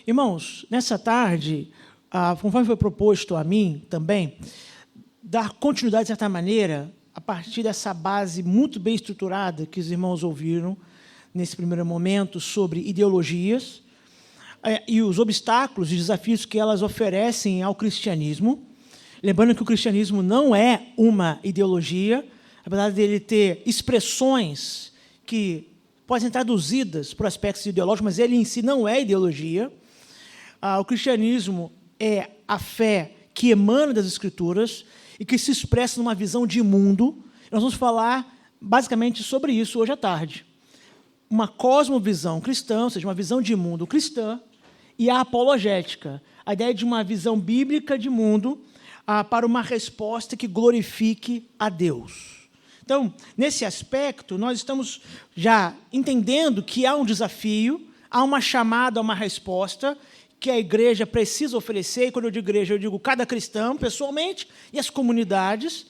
Irmãos, nessa tarde, conforme foi proposto a mim também, dar continuidade, de certa maneira, a partir dessa base muito bem estruturada que os irmãos ouviram nesse primeiro momento sobre ideologias e os obstáculos e desafios que elas oferecem ao cristianismo. Lembrando que o cristianismo não é uma ideologia, apesar dele ter expressões que podem ser traduzidas por aspectos ideológicos, mas ele em si não é ideologia. O cristianismo é a fé que emana das Escrituras e que se expressa numa visão de mundo. Nós vamos falar basicamente sobre isso hoje à tarde. Uma cosmovisão cristã, ou seja, uma visão de mundo cristã, e a apologética, a ideia de uma visão bíblica de mundo para uma resposta que glorifique a Deus. Então, nesse aspecto, nós estamos já entendendo que há um desafio, há uma chamada, há uma resposta que a igreja precisa oferecer, e quando eu digo igreja, eu digo cada cristão, pessoalmente, e as comunidades,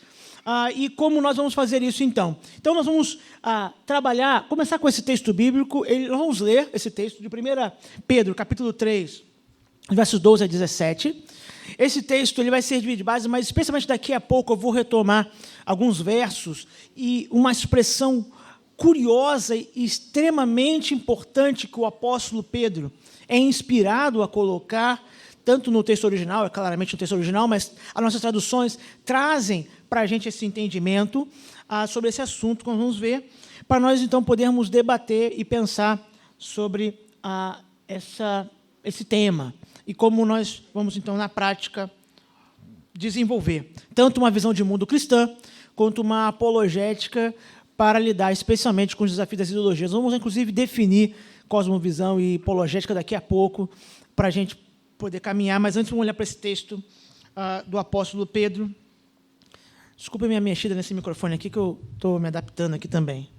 e como nós vamos fazer isso, então? Então, nós vamos começar com esse texto bíblico, nós vamos ler esse texto de 1 Pedro, capítulo 3, versos 12 a 17. Esse texto ele vai servir de base, mas especialmente daqui a pouco eu vou retomar alguns versos e uma expressão curiosa e extremamente importante que o apóstolo Pedro é inspirado a colocar, tanto no texto original, é claramente no texto original, mas as nossas traduções trazem para a gente esse entendimento sobre esse assunto que nós vamos ver, para nós, então, podermos debater e pensar sobre esse tema e como nós vamos, então, na prática, desenvolver tanto uma visão de mundo cristã, quanto uma apologética para lidar especialmente com os desafios das ideologias. Vamos, inclusive, definir cosmovisão e apologética daqui a pouco, para a gente poder caminhar. Mas antes, vamos olhar para esse texto do apóstolo Pedro. Desculpa a minha mexida nesse microfone aqui, que eu estou me adaptando aqui também.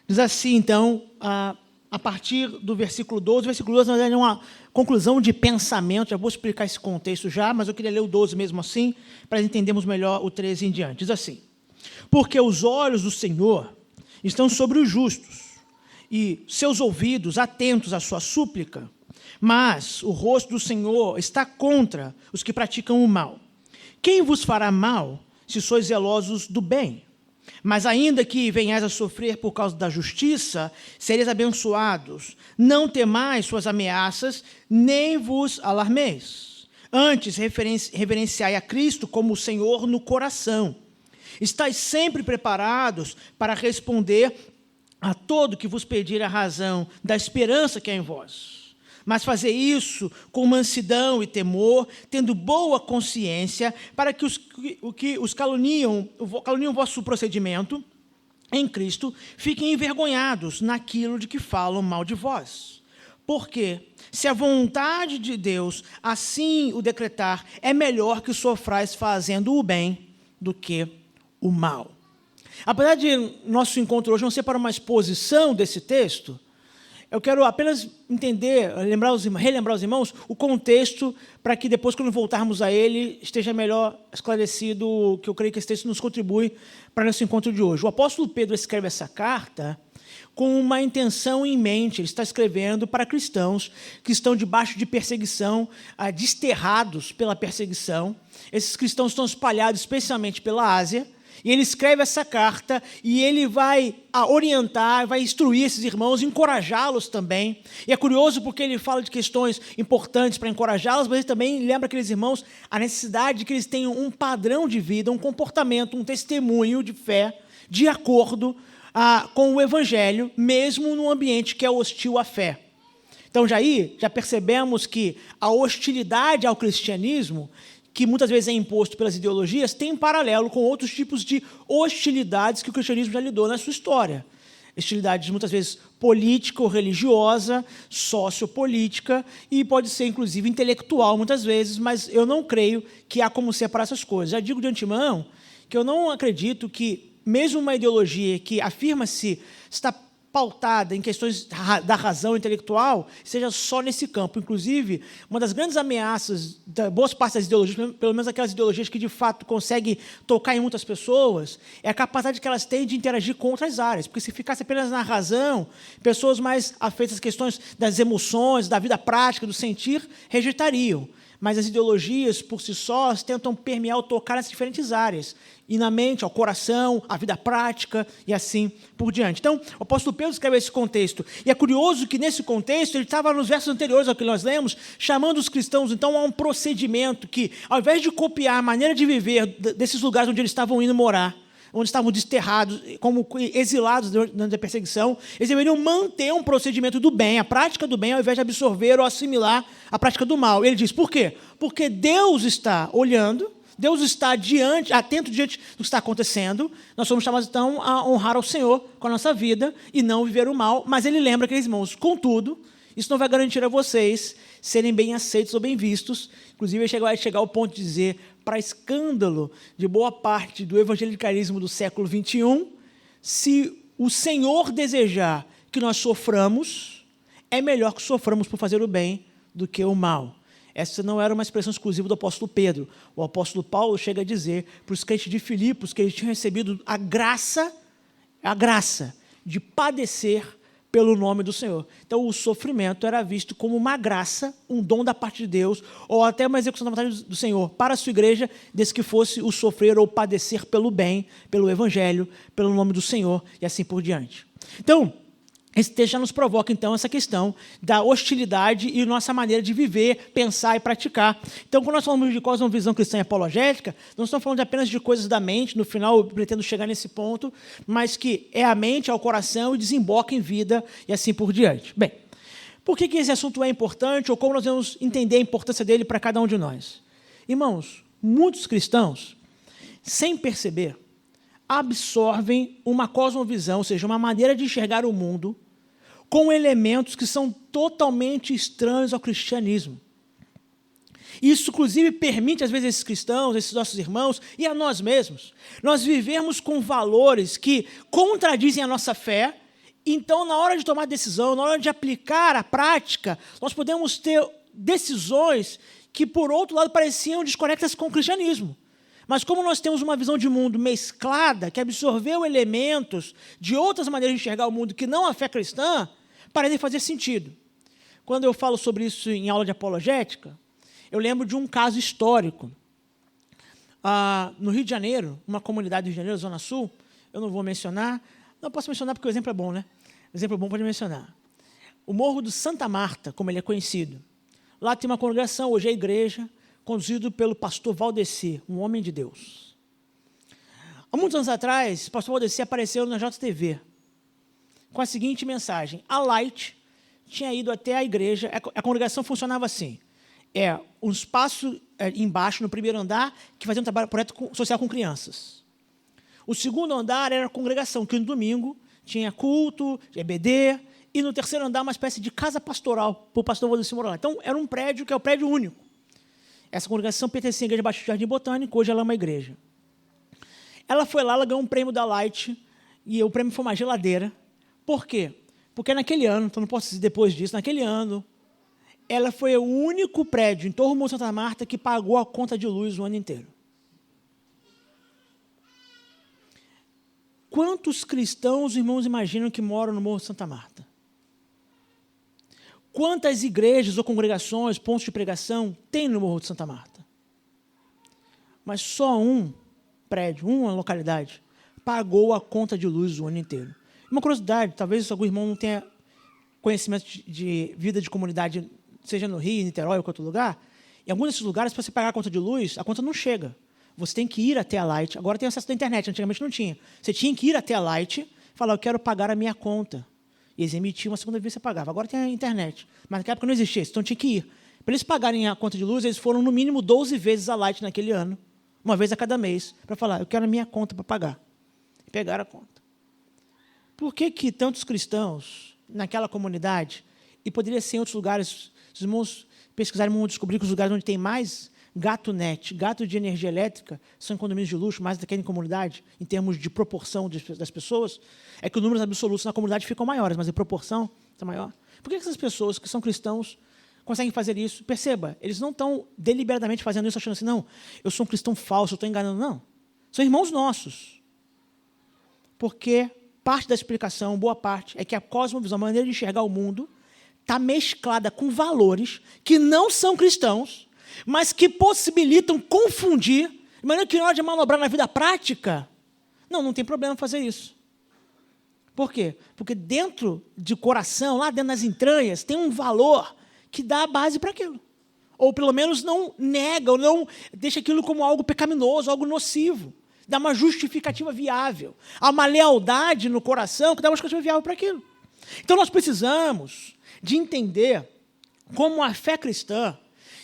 Diz assim, então, a partir do versículo 12. O versículo 12, na verdade, é uma conclusão de pensamento. Já vou explicar esse contexto já, mas eu queria ler o 12 mesmo assim, para entendermos melhor o 13 em diante. Diz assim: porque os olhos do Senhor estão sobre os justos, e seus ouvidos atentos à sua súplica, mas o rosto do Senhor está contra os que praticam o mal. Quem vos fará mal, se sois zelosos do bem? Mas ainda que venhais a sofrer por causa da justiça, sereis abençoados. Não temais suas ameaças, nem vos alarmeis. Antes, reverenciai a Cristo como o Senhor no coração. Estais sempre preparados para responder a todo que vos pedir a razão da esperança que há em vós. Mas fazer isso com mansidão e temor, tendo boa consciência, para que os caluniam o vosso procedimento em Cristo, fiquem envergonhados naquilo de que falam mal de vós. Porque, se a vontade de Deus assim o decretar, é melhor que sofrais fazendo o bem do que o mal. Apesar de nosso encontro hoje não ser para uma exposição desse texto, eu quero apenas entender, relembrar os irmãos o contexto, para que depois, quando voltarmos a ele, esteja melhor esclarecido, que eu creio que esse texto nos contribui para nosso encontro de hoje. O apóstolo Pedro escreve essa carta com uma intenção em mente. Ele está escrevendo para cristãos que estão debaixo de perseguição, desterrados pela perseguição. Esses cristãos estão espalhados especialmente pela Ásia. E ele escreve essa carta e ele vai orientar, vai instruir esses irmãos, encorajá-los também. E é curioso porque ele fala de questões importantes para encorajá-los, mas ele também lembra aqueles irmãos a necessidade de que eles tenham um padrão de vida, um comportamento, um testemunho de fé, de acordo com o Evangelho, mesmo num ambiente que é hostil à fé. Então, já percebemos que a hostilidade ao cristianismo, que muitas vezes é imposto pelas ideologias, tem um paralelo com outros tipos de hostilidades que o cristianismo já lidou na sua história. Hostilidades muitas vezes política ou religiosa, sociopolítica, e pode ser, inclusive, intelectual muitas vezes, mas eu não creio que há como separar essas coisas. Já digo de antemão que eu não acredito que, mesmo uma ideologia que afirma-se estar pautada em questões da razão intelectual seja só nesse campo. Inclusive, uma das grandes ameaças da boas partes das ideologias, pelo menos aquelas ideologias que de fato conseguem tocar em muitas pessoas, é a capacidade que elas têm de interagir com outras áreas. Porque se ficasse apenas na razão, pessoas mais afeitas às questões das emoções, da vida prática, do sentir, rejeitariam. Mas as ideologias, por si só, tentam permear ou tocar nessas diferentes áreas. E na mente, ao coração, à vida prática e assim por diante. Então, o apóstolo Pedro escreve esse contexto. E é curioso que, nesse contexto, ele estava nos versos anteriores ao que nós lemos, chamando os cristãos, então, a um procedimento que, ao invés de copiar a maneira de viver desses lugares onde eles estavam indo morar, onde estavam desterrados, como exilados durante a perseguição, eles deveriam manter um procedimento do bem, a prática do bem, ao invés de absorver ou assimilar a prática do mal. Ele diz, por quê? Porque Deus está olhando, Deus está atento diante do que está acontecendo, nós somos chamados, então, a honrar ao Senhor com a nossa vida e não viver o mal, mas ele lembra aqueles irmãos, contudo, isso não vai garantir a vocês serem bem aceitos ou bem vistos, inclusive vai chegar ao ponto de dizer, para escândalo de boa parte do evangelicalismo do século XXI, se o Senhor desejar que nós soframos, é melhor que soframos por fazer o bem do que o mal. Essa não era uma expressão exclusiva do apóstolo Pedro. O apóstolo Paulo chega a dizer para os crentes de Filipos que eles tinham recebido a graça de padecer pelo nome do Senhor. Então, o sofrimento era visto como uma graça, um dom da parte de Deus, ou até uma execução da vontade do Senhor para a sua igreja, desde que fosse o sofrer ou padecer pelo bem, pelo evangelho, pelo nome do Senhor, e assim por diante. Então, esse texto já nos provoca, então, essa questão da hostilidade e nossa maneira de viver, pensar e praticar. Então, quando nós falamos de cosmovisão cristã e apologética, não estamos falando apenas de coisas da mente, no final eu pretendo chegar nesse ponto, mas que é a mente, é o coração e desemboca em vida e assim por diante. Bem, por que esse assunto é importante ou como nós vamos entender a importância dele para cada um de nós? Irmãos, muitos cristãos, sem perceber, absorvem uma cosmovisão, ou seja, uma maneira de enxergar o mundo, com elementos que são totalmente estranhos ao cristianismo. Isso, inclusive, permite, às vezes, esses cristãos, esses nossos irmãos, e a nós mesmos, nós vivemos com valores que contradizem a nossa fé. Então, na hora de tomar decisão, na hora de aplicar a prática, nós podemos ter decisões que, por outro lado, pareciam desconectas com o cristianismo. Mas como nós temos uma visão de mundo mesclada, que absorveu elementos de outras maneiras de enxergar o mundo que não a fé cristã, parece fazer sentido. Quando eu falo sobre isso em aula de apologética, eu lembro de um caso histórico. No Rio de Janeiro, uma comunidade do Rio de Janeiro, Zona Sul, eu não vou mencionar, não posso mencionar porque o exemplo é bom, né? O exemplo é bom, pode mencionar. O Morro do Santa Marta, como ele é conhecido. Lá tem uma congregação, hoje é a igreja, conduzido pelo pastor Valdeci, um homem de Deus. Há muitos anos atrás, o pastor Valdeci apareceu na JTV com a seguinte mensagem. A Light tinha ido até a igreja, a congregação funcionava assim. Um espaço embaixo, no primeiro andar, que fazia um trabalho projeto social com crianças. O segundo andar era a congregação, que no domingo tinha culto, EBD, e no terceiro andar uma espécie de casa pastoral para o pastor Valdeci morar lá. Então, era um prédio que é o prédio único. Essa congregação pertencia à Igreja Batista do Jardim Botânico, hoje ela é uma igreja. Ela foi lá, ela ganhou um prêmio da Light, e o prêmio foi uma geladeira. Por quê? Porque naquele ano, então não posso dizer depois disso, naquele ano, ela foi o único prédio em torno do Morro Santa Marta que pagou a conta de luz o ano inteiro. Quantos cristãos, irmãos, imaginam que moram no Morro Santa Marta? Quantas igrejas ou congregações, pontos de pregação, tem no Morro de Santa Marta? Mas só um prédio, uma localidade, pagou a conta de luz o ano inteiro. Uma curiosidade, talvez algum irmão não tenha conhecimento de vida de comunidade, seja no Rio, em Niterói ou em outro lugar. Em alguns desses lugares, para você pagar a conta de luz, a conta não chega. Você tem que ir até a Light. Agora tem acesso à internet, antigamente não tinha. Você tinha que ir até a Light e falar, eu quero pagar a minha conta. E eles emitiam, uma segunda vez você pagava. Agora tem a internet. Mas naquela época não existia isso, então tinha que ir. Para eles pagarem a conta de luz, eles foram no mínimo 12 vezes a Light naquele ano, uma vez a cada mês, para falar, eu quero a minha conta para pagar. E pegaram a conta. Por que tantos cristãos naquela comunidade, e poderia ser em outros lugares, os irmãos pesquisarem, vão descobrir que os lugares onde tem mais gato net, gato de energia elétrica, são condomínios de luxo, mais do que em comunidade, em termos de proporção das pessoas, é que os números absolutos na comunidade ficam maiores, mas em proporção está maior. Por que essas pessoas que são cristãos conseguem fazer isso? Perceba, eles não estão deliberadamente fazendo isso achando assim, não, eu sou um cristão falso, eu estou enganando. Não, são irmãos nossos. Porque parte da explicação, boa parte, é que a cosmovisão, a maneira de enxergar o mundo, está mesclada com valores que não são cristãos, mas que possibilitam confundir, de maneira que na hora de manobrar na vida prática, não tem problema fazer isso. Por quê? Porque dentro de coração, lá dentro das entranhas, tem um valor que dá a base para aquilo. Ou pelo menos não nega, ou não deixa aquilo como algo pecaminoso, algo nocivo. Dá uma justificativa viável. Há uma lealdade no coração que dá uma justificativa viável para aquilo. Então nós precisamos de entender como a fé cristã,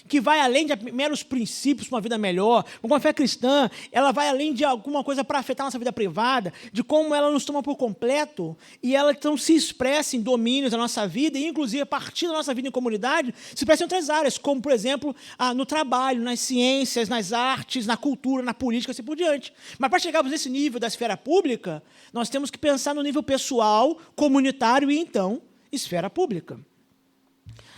que vai além de meros princípios para uma vida melhor, como a fé cristã, ela vai além de alguma coisa para afetar a nossa vida privada, de como ela nos toma por completo, e ela então se expressa em domínios da nossa vida, e inclusive a partir da nossa vida em comunidade, se expressa em outras áreas, como, por exemplo, no trabalho, nas ciências, nas artes, na cultura, na política, assim por diante. Mas para chegarmos nesse nível da esfera pública, nós temos que pensar no nível pessoal, comunitário e, então, esfera pública.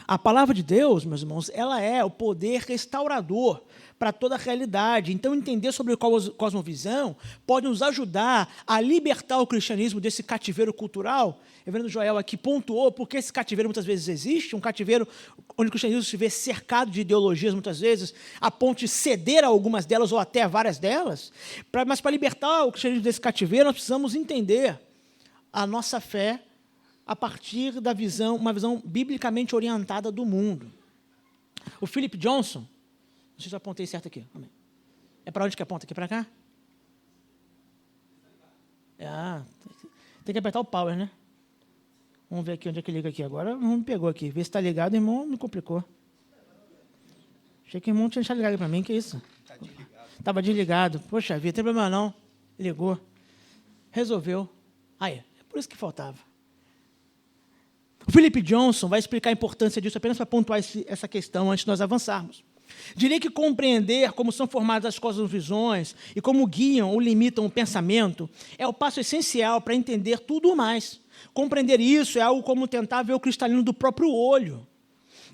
A palavra de Deus, meus irmãos, ela é o poder restaurador para toda a realidade. Então, entender sobre cosmovisão pode nos ajudar a libertar o cristianismo desse cativeiro cultural. O reverendo Joel aqui pontuou porque esse cativeiro muitas vezes existe, um cativeiro onde o cristianismo se vê cercado de ideologias, muitas vezes, a ponto de ceder a algumas delas ou até a várias delas. Mas para libertar o cristianismo desse cativeiro, nós precisamos entender a nossa fé a partir da visão, uma visão biblicamente orientada do mundo. O Philip Johnson, não sei se eu apontei certo aqui. É para onde que aponta? Aqui para cá? Tem que apertar o power, né? Vamos ver aqui onde é que liga aqui agora. Não me pegou aqui. Vê se está ligado, irmão, me complicou. Achei que o irmão tinha deixado ligado para mim, que isso? Estava desligado. Poxa vida, não tem problema não. Ligou. Resolveu. É por isso que faltava. O Philip Johnson vai explicar a importância disso apenas para pontuar essa questão antes de nós avançarmos. Diria que compreender como são formadas as cosmovisões e como guiam ou limitam o pensamento é o passo essencial para entender tudo o mais. Compreender isso é algo como tentar ver o cristalino do próprio olho.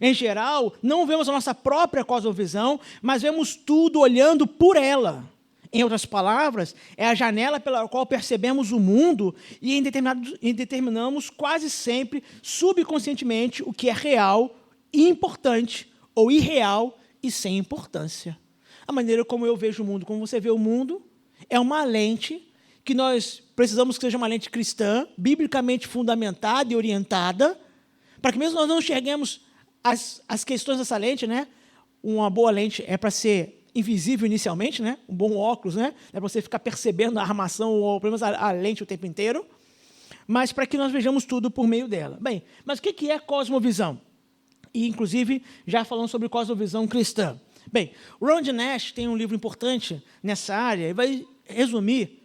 Em geral, não vemos a nossa própria cosmovisão, mas vemos tudo olhando por ela. Em outras palavras, é a janela pela qual percebemos o mundo e determinamos quase sempre, subconscientemente, o que é real e importante, ou irreal e sem importância. A maneira como eu vejo o mundo, como você vê o mundo, é uma lente que nós precisamos que seja uma lente cristã, biblicamente fundamentada e orientada, para que mesmo nós não enxerguemos as questões dessa lente, né? Uma boa lente é para ser invisível inicialmente, né? Um bom óculos, né? É para você ficar percebendo a armação ou pelo menos a lente o tempo inteiro, mas para que nós vejamos tudo por meio dela. Bem, mas o que é cosmovisão? E, inclusive, já falando sobre cosmovisão cristã. Bem, o Ron Nash tem um livro importante nessa área e vai resumir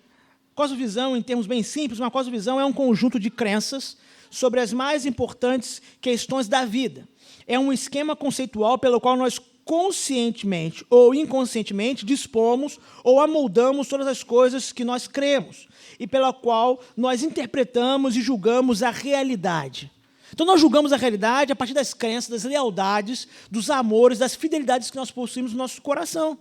cosmovisão em termos bem simples. Uma cosmovisão é um conjunto de crenças sobre as mais importantes questões da vida. É um esquema conceitual pelo qual nós conscientemente ou inconscientemente dispomos ou amoldamos todas as coisas que nós cremos e pela qual nós interpretamos e julgamos a realidade. Então, nós julgamos a realidade a partir das crenças, das lealdades, dos amores, das fidelidades que nós possuímos no nosso coração.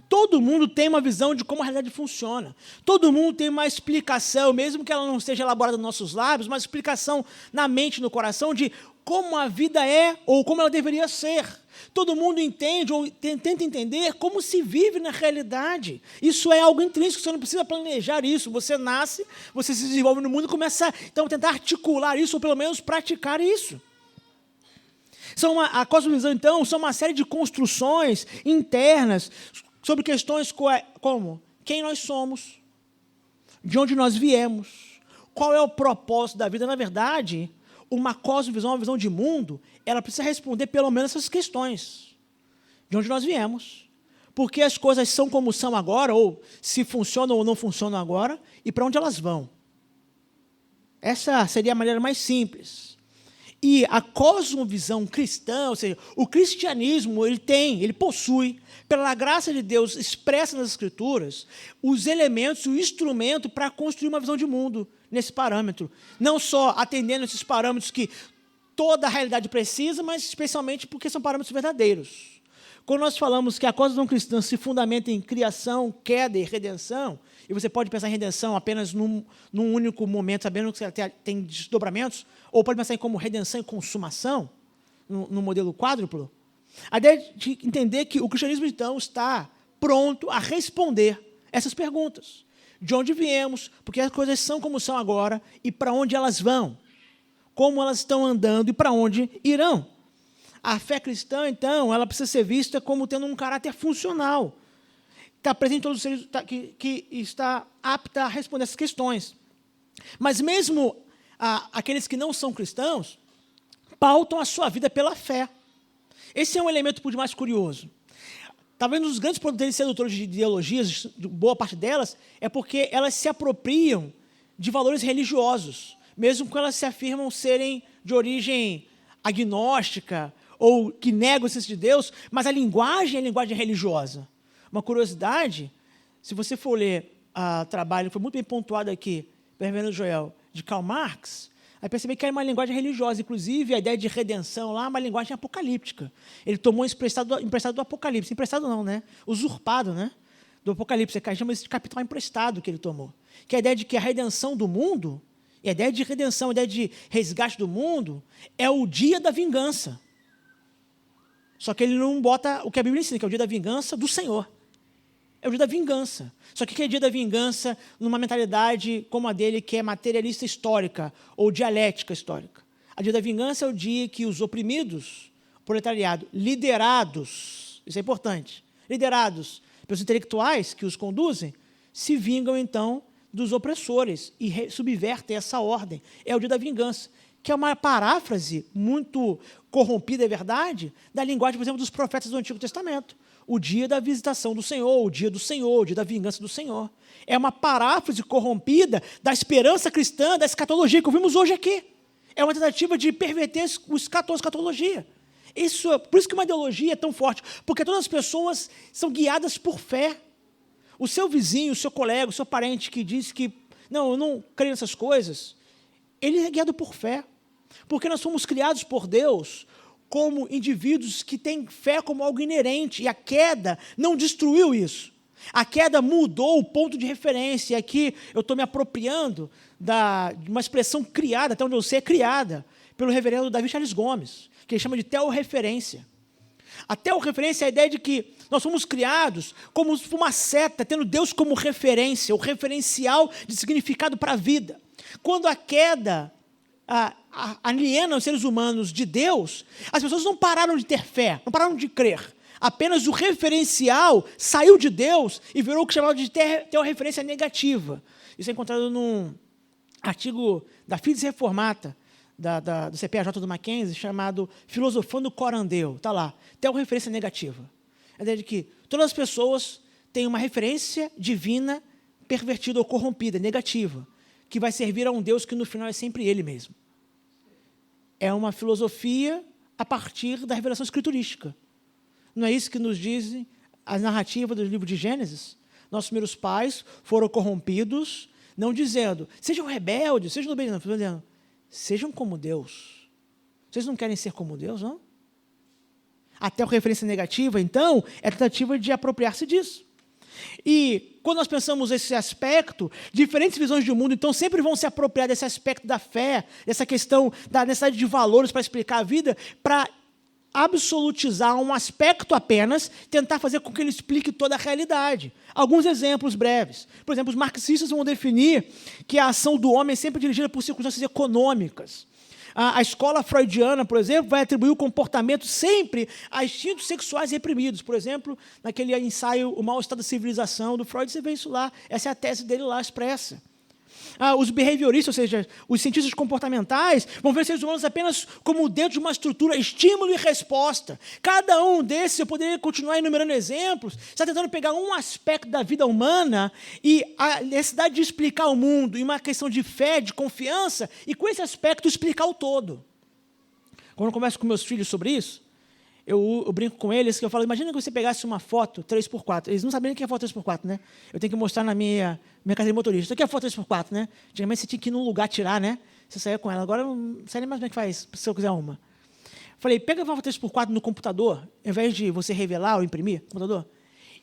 Todo mundo tem uma visão de como a realidade funciona. Todo mundo tem uma explicação, mesmo que ela não esteja elaborada nos nossos lábios, uma explicação na mente, no coração, de como a vida é ou como ela deveria ser. Todo mundo entende ou tenta entender como se vive na realidade. Isso é algo intrínseco, você não precisa planejar isso. Você nasce, você se desenvolve no mundo e começa então, a tentar articular isso, ou pelo menos praticar isso. A cosmovisão, então, são uma série de construções internas sobre questões como quem nós somos, de onde nós viemos, qual é o propósito da vida. Na verdade, uma cosmovisão, uma visão de mundo, ela precisa responder pelo menos essas questões. De onde nós viemos, por que as coisas são como são agora, ou se funcionam ou não funcionam agora, e para onde elas vão. Essa seria a maneira mais simples. E a cosmovisão cristã, ou seja, o cristianismo, ele possui, pela graça de Deus expressa nas Escrituras, os elementos, o instrumento para construir uma visão de mundo nesse parâmetro. Não só atendendo esses parâmetros que toda a realidade precisa, mas especialmente porque são parâmetros verdadeiros. Quando nós falamos que a cosmovisão cristã se fundamenta em criação, queda e redenção, e você pode pensar em redenção apenas num único momento, sabendo que você tem desdobramentos, ou pode pensar em como redenção e consumação, no modelo quádruplo, a ideia de entender que o cristianismo, então, está pronto a responder essas perguntas. De onde viemos, porque as coisas são como são agora, e para onde elas vão, como elas estão andando e para onde irão. A fé cristã, então, ela precisa ser vista como tendo um caráter funcional. Está presente em todos os seres, que está apta a responder essas questões. Mas mesmo aqueles que não são cristãos, pautam a sua vida pela fé. Esse é um elemento por demais curioso. Talvez um dos grandes poderes sedutores de ideologias, boa parte delas, é porque elas se apropriam de valores religiosos, mesmo que elas se afirmam serem de origem agnóstica, ou que negam a existência de Deus, mas a linguagem é a linguagem religiosa. Uma curiosidade, se você for ler trabalho, foi muito bem pontuado aqui, pelo reverendo Joel, de Karl Marx, vai perceber que era uma linguagem religiosa, inclusive a ideia de redenção lá é uma linguagem apocalíptica. Ele tomou emprestado do Apocalipse, emprestado não, né? Usurpado, né? Do Apocalipse, a gente chama isso de capital emprestado que ele tomou. Que é a ideia de que a redenção do mundo, e a ideia de redenção, a ideia de resgate do mundo, é o dia da vingança. Só que ele não bota o que a Bíblia ensina, que é o dia da vingança do Senhor. É o dia da vingança. Só que é dia da vingança numa mentalidade como a dele, que é materialista histórica ou dialética histórica. O dia da vingança é o dia que os oprimidos, proletariado, liderados, isso é importante, liderados pelos intelectuais que os conduzem, se vingam, então, dos opressores e subvertem essa ordem. É o dia da vingança, que é uma paráfrase muito corrompida, é verdade, da linguagem, por exemplo, dos profetas do Antigo Testamento. O dia da visitação do Senhor, o dia do Senhor, o dia da vingança do Senhor. É uma paráfrase corrompida da esperança cristã, da escatologia que ouvimos hoje aqui. É uma tentativa de perverter a escatologia. Por isso que uma ideologia é tão forte, porque todas as pessoas são guiadas por fé. O seu vizinho, o seu colega, o seu parente que diz que, não, eu não creio nessas coisas, ele é guiado por fé. Porque nós fomos criados por Deus como indivíduos que têm fé como algo inerente, e a queda não destruiu isso. A queda mudou o ponto de referência, e aqui eu estou me apropriando de uma expressão criada, até onde eu sei, é criada pelo reverendo Davi Charles Gomes, que ele chama de teorreferência. A teorreferência é a ideia de que nós fomos criados como uma seta, tendo Deus como referência, o referencial de significado para a vida. Quando a queda aliena os seres humanos de Deus, as pessoas não pararam de ter fé, não pararam de crer. Apenas o referencial saiu de Deus e virou o que chamava de teorreferência negativa. Isso é encontrado num artigo da Fides Reformata, do CPAJ do Mackenzie, chamado Filosofando Corandeu. Está lá, teorreferência negativa. A ideia de que todas as pessoas têm uma referência divina pervertida ou corrompida, negativa, que vai servir a um Deus que no final é sempre Ele mesmo. É uma filosofia a partir da revelação escriturística. Não é isso que nos dizem as narrativas do livro de Gênesis? Nossos primeiros pais foram corrompidos, não dizendo, sejam rebeldes, sejam obedientes, não, dizendo, sejam como Deus. Vocês não querem ser como Deus, não? Até a referência negativa, então, é a tentativa de apropriar-se disso. E quando nós pensamos esse aspecto, diferentes visões de mundo, então, sempre vão se apropriar desse aspecto da fé, dessa questão da necessidade de valores para explicar a vida, para absolutizar um aspecto apenas, tentar fazer com que ele explique toda a realidade. Alguns exemplos breves. Por exemplo, os marxistas vão definir que a ação do homem é sempre dirigida por circunstâncias econômicas. A escola freudiana, por exemplo, vai atribuir o comportamento sempre a instintos sexuais reprimidos. Por exemplo, naquele ensaio O Mau Estado da Civilização, do Freud, você vê isso lá. Essa é a tese dele lá expressa. Os behavioristas, ou seja, os cientistas comportamentais, vão ver os seres humanos apenas como dentro de uma estrutura estímulo e resposta. Cada um desses, eu poderia continuar enumerando exemplos, está tentando pegar um aspecto da vida humana e a necessidade de explicar o mundo, e uma questão de fé, de confiança, e com esse aspecto explicar o todo. Quando eu converso com meus filhos sobre isso, eu brinco com eles, que eu falo, imagina que você pegasse uma foto 3x4. Eles não sabem nem o que é foto 3x4, né? Eu tenho que mostrar na minha carteira de motorista. Isso aqui é foto 3x4, né? Antigamente você tinha que ir num lugar tirar, né? Você saía com ela. Agora eu não sei nem mais como é que faz, se eu quiser uma. Falei, pega a foto 3x4 no computador, ao invés de você revelar ou imprimir no computador,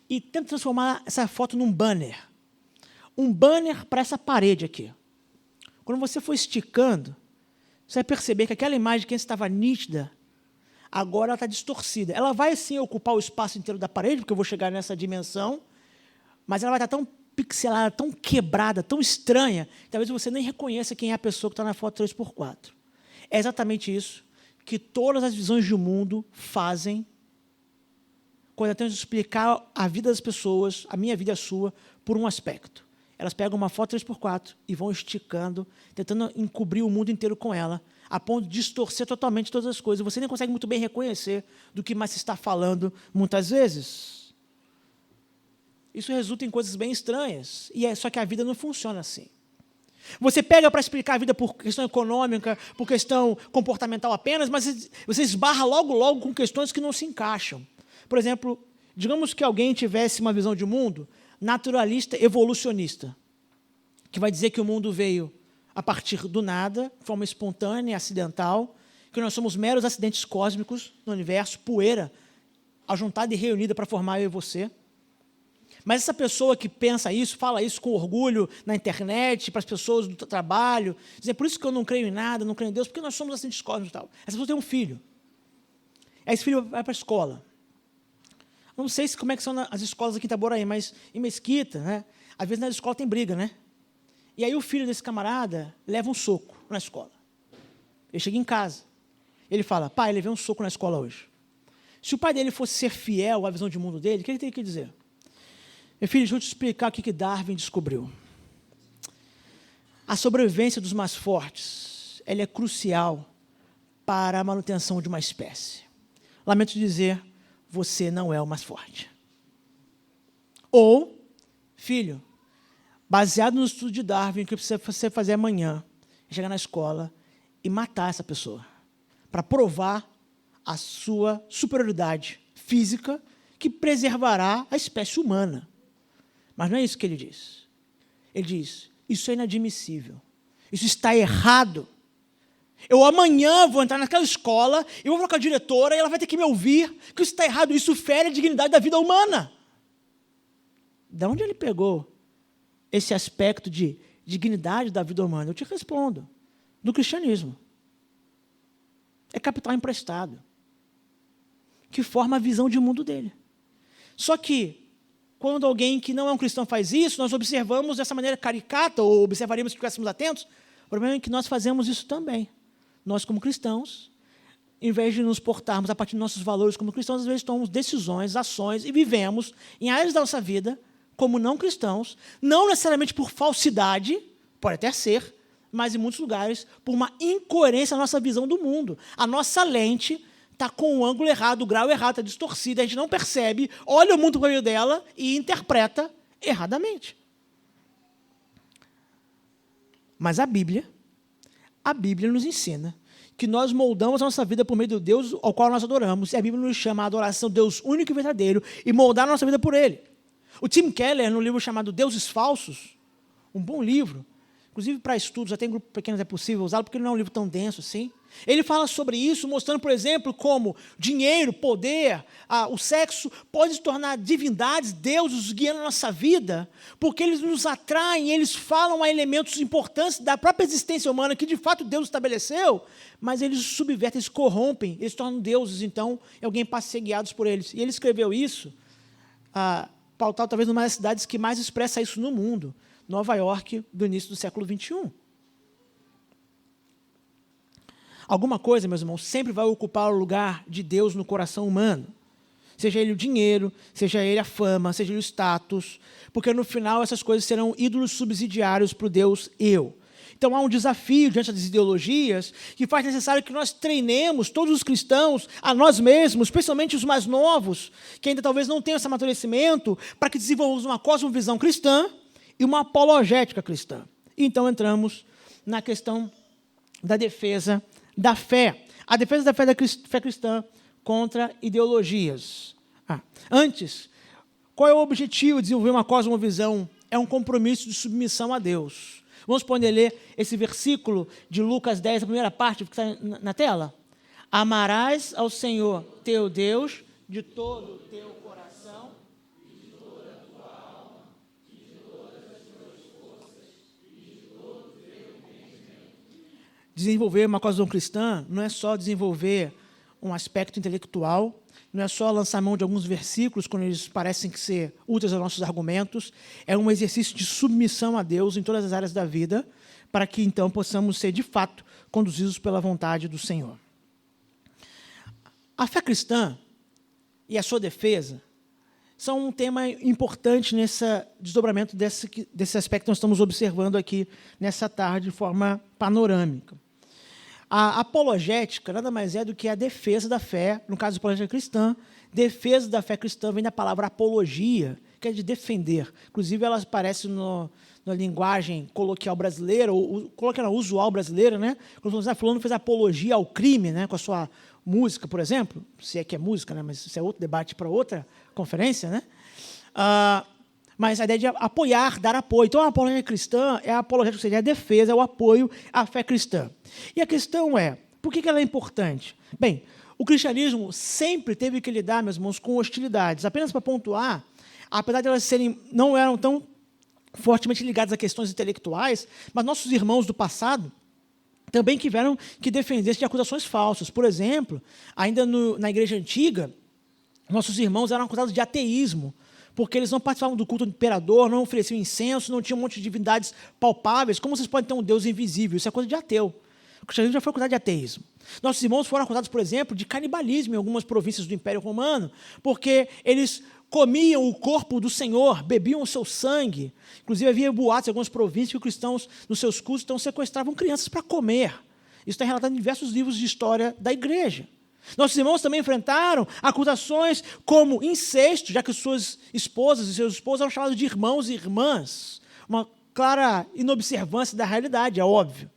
e tenta transformar essa foto num banner. Um banner para essa parede aqui. Quando você for esticando, você vai perceber que aquela imagem que antes estava nítida, agora ela está distorcida. Ela vai, sim, ocupar o espaço inteiro da parede, porque eu vou chegar nessa dimensão, mas ela vai estar tão pixelada, tão quebrada, tão estranha, que talvez você nem reconheça quem é a pessoa que está na foto 3x4. É exatamente isso que todas as visões do mundo fazem quando eu tento explicar a vida das pessoas, a minha vida e a sua, por um aspecto. Elas pegam uma foto 3x4 e vão esticando, tentando encobrir o mundo inteiro com ela, a ponto de distorcer totalmente todas as coisas. Você nem consegue muito bem reconhecer do que mais se está falando muitas vezes. Isso resulta em coisas bem estranhas. Só que a vida não funciona assim. Você pega para explicar a vida por questão econômica, por questão comportamental apenas, mas você esbarra logo com questões que não se encaixam. Por exemplo, digamos que alguém tivesse uma visão de mundo naturalista evolucionista, que vai dizer que o mundo veio a partir do nada, de forma espontânea, acidental, que nós somos meros acidentes cósmicos no universo, poeira, ajuntada e reunida para formar eu e você. Mas essa pessoa que pensa isso, fala isso com orgulho na internet, para as pessoas do trabalho, dizer, por isso que eu não creio em nada, não creio em Deus, porque nós somos acidentes cósmicos e tal. Essa pessoa tem um filho. Aí esse filho vai para a escola. Não sei como é que são as escolas aqui em Itaboraí, mas em Mesquita, né, às vezes na escola tem briga, né? E aí o filho desse camarada leva um soco na escola. Ele chega em casa. Ele fala, pai, levei um soco na escola hoje. Se o pai dele fosse ser fiel à visão de mundo dele, o que ele teria que dizer? Meu filho, deixa eu te explicar o que Darwin descobriu. A sobrevivência dos mais fortes, ela é crucial para a manutenção de uma espécie. Lamento dizer, você não é o mais forte. Ou, filho, baseado no estudo de Darwin, o que você precisa fazer amanhã é chegar na escola e matar essa pessoa, para provar a sua superioridade física que preservará a espécie humana. Mas não é isso que ele diz. Ele diz, isso é inadmissível. Isso está errado. Eu amanhã vou entrar naquela escola, eu vou falar com a diretora e ela vai ter que me ouvir que isso está errado, isso fere a dignidade da vida humana. De onde ele pegou esse aspecto de dignidade da vida humana? Eu te respondo, do cristianismo. É capital emprestado, que forma a visão de mundo dele. Só que, quando alguém que não é um cristão faz isso, nós observamos dessa maneira caricata, ou observaríamos se estivéssemos atentos, o problema é que nós fazemos isso também. Nós, como cristãos, em vez de nos portarmos a partir dos nossos valores como cristãos, às vezes tomamos decisões, ações e vivemos em áreas da nossa vida como não cristãos, não necessariamente por falsidade, pode até ser, mas em muitos lugares por uma incoerência na nossa visão do mundo. A nossa lente está com o ângulo errado, o grau errado, está distorcida, a gente não percebe, olha o mundo por meio dela e interpreta erradamente. Mas a Bíblia nos ensina que nós moldamos a nossa vida por meio do Deus ao qual nós adoramos, e a Bíblia nos chama a adoração ao Deus único e verdadeiro e moldar a nossa vida por Ele. O Tim Keller, no livro chamado Deuses Falsos, um bom livro, inclusive para estudos, até em grupos pequenos é possível usá-lo, porque ele não é um livro tão denso assim. Ele fala sobre isso, mostrando, por exemplo, como dinheiro, poder, o sexo pode se tornar divindades, deuses guiando a nossa vida, porque eles nos atraem, eles falam a elementos importantes da própria existência humana, que de fato Deus estabeleceu, mas eles subvertem, eles corrompem, eles se tornam deuses, então alguém passa a ser guiados por eles. E ele escreveu isso, pautado talvez numa das cidades que mais expressa isso no mundo, Nova York, do início do século XXI. Alguma coisa, meus irmãos, sempre vai ocupar o lugar de Deus no coração humano. Seja ele o dinheiro, seja ele a fama, seja ele o status, porque no final essas coisas serão ídolos subsidiários para o Deus eu. Então há um desafio diante das ideologias que faz necessário que nós treinemos todos os cristãos a nós mesmos, especialmente os mais novos, que ainda talvez não tenham esse amadurecimento, para que desenvolvamos uma cosmovisão cristã e uma apologética cristã. Então entramos na questão da defesa da fé. A defesa da fé cristã contra ideologias. Antes, qual é o objetivo de desenvolver uma cosmovisão? É um compromisso de submissão a Deus. Vamos poder ler esse versículo de Lucas 10, a primeira parte, que está na tela? Amarás ao Senhor teu Deus de todo o teu coração, e de toda a tua alma, e de todas as tuas forças, e de todo o teu entendimento. Desenvolver uma cosmovisão cristã não é só desenvolver um aspecto intelectual, não é só lançar mão de alguns versículos quando eles parecem ser úteis aos nossos argumentos, é um exercício de submissão a Deus em todas as áreas da vida, para que então possamos ser, de fato, conduzidos pela vontade do Senhor. A fé cristã e a sua defesa são um tema importante nesse desdobramento desse aspecto que nós estamos observando aqui nessa tarde de forma panorâmica. A apologética nada mais é do que a defesa da fé, no caso da apologética cristã. Defesa da fé cristã vem da palavra apologia, que é de defender. Inclusive, ela aparece na linguagem coloquial brasileira, ou coloquial usual brasileira, né? Quando fulano fez apologia ao crime, né? Com a sua música, por exemplo, se é que é música, né? Mas isso é outro debate para outra conferência, né? Mas a ideia de apoiar, dar apoio. Então, a apologética cristã é a apologética, ou seja, a defesa, é o apoio à fé cristã. E a questão é, por que ela é importante? Bem, o cristianismo sempre teve que lidar, meus irmãos, com hostilidades. Apenas para pontuar, apesar de elas não eram tão fortemente ligadas a questões intelectuais, mas nossos irmãos do passado também tiveram que defender-se de acusações falsas. Por exemplo, ainda na igreja antiga, nossos irmãos eram acusados de ateísmo, porque eles não participavam do culto do imperador, não ofereciam incenso, não tinham um monte de divindades palpáveis. Como vocês podem ter um Deus invisível? Isso é coisa de ateu. O cristianismo já foi acusado de ateísmo. Nossos irmãos foram acusados, por exemplo, de canibalismo em algumas províncias do Império Romano, porque eles comiam o corpo do Senhor, bebiam o seu sangue. Inclusive, havia boatos em algumas províncias que os cristãos, nos seus cultos, então, sequestravam crianças para comer. Isso está relatado em diversos livros de história da igreja. Nossos irmãos também enfrentaram acusações como incesto, já que suas esposas e seus esposos eram chamados de irmãos e irmãs. Uma clara inobservância da realidade, é óbvio.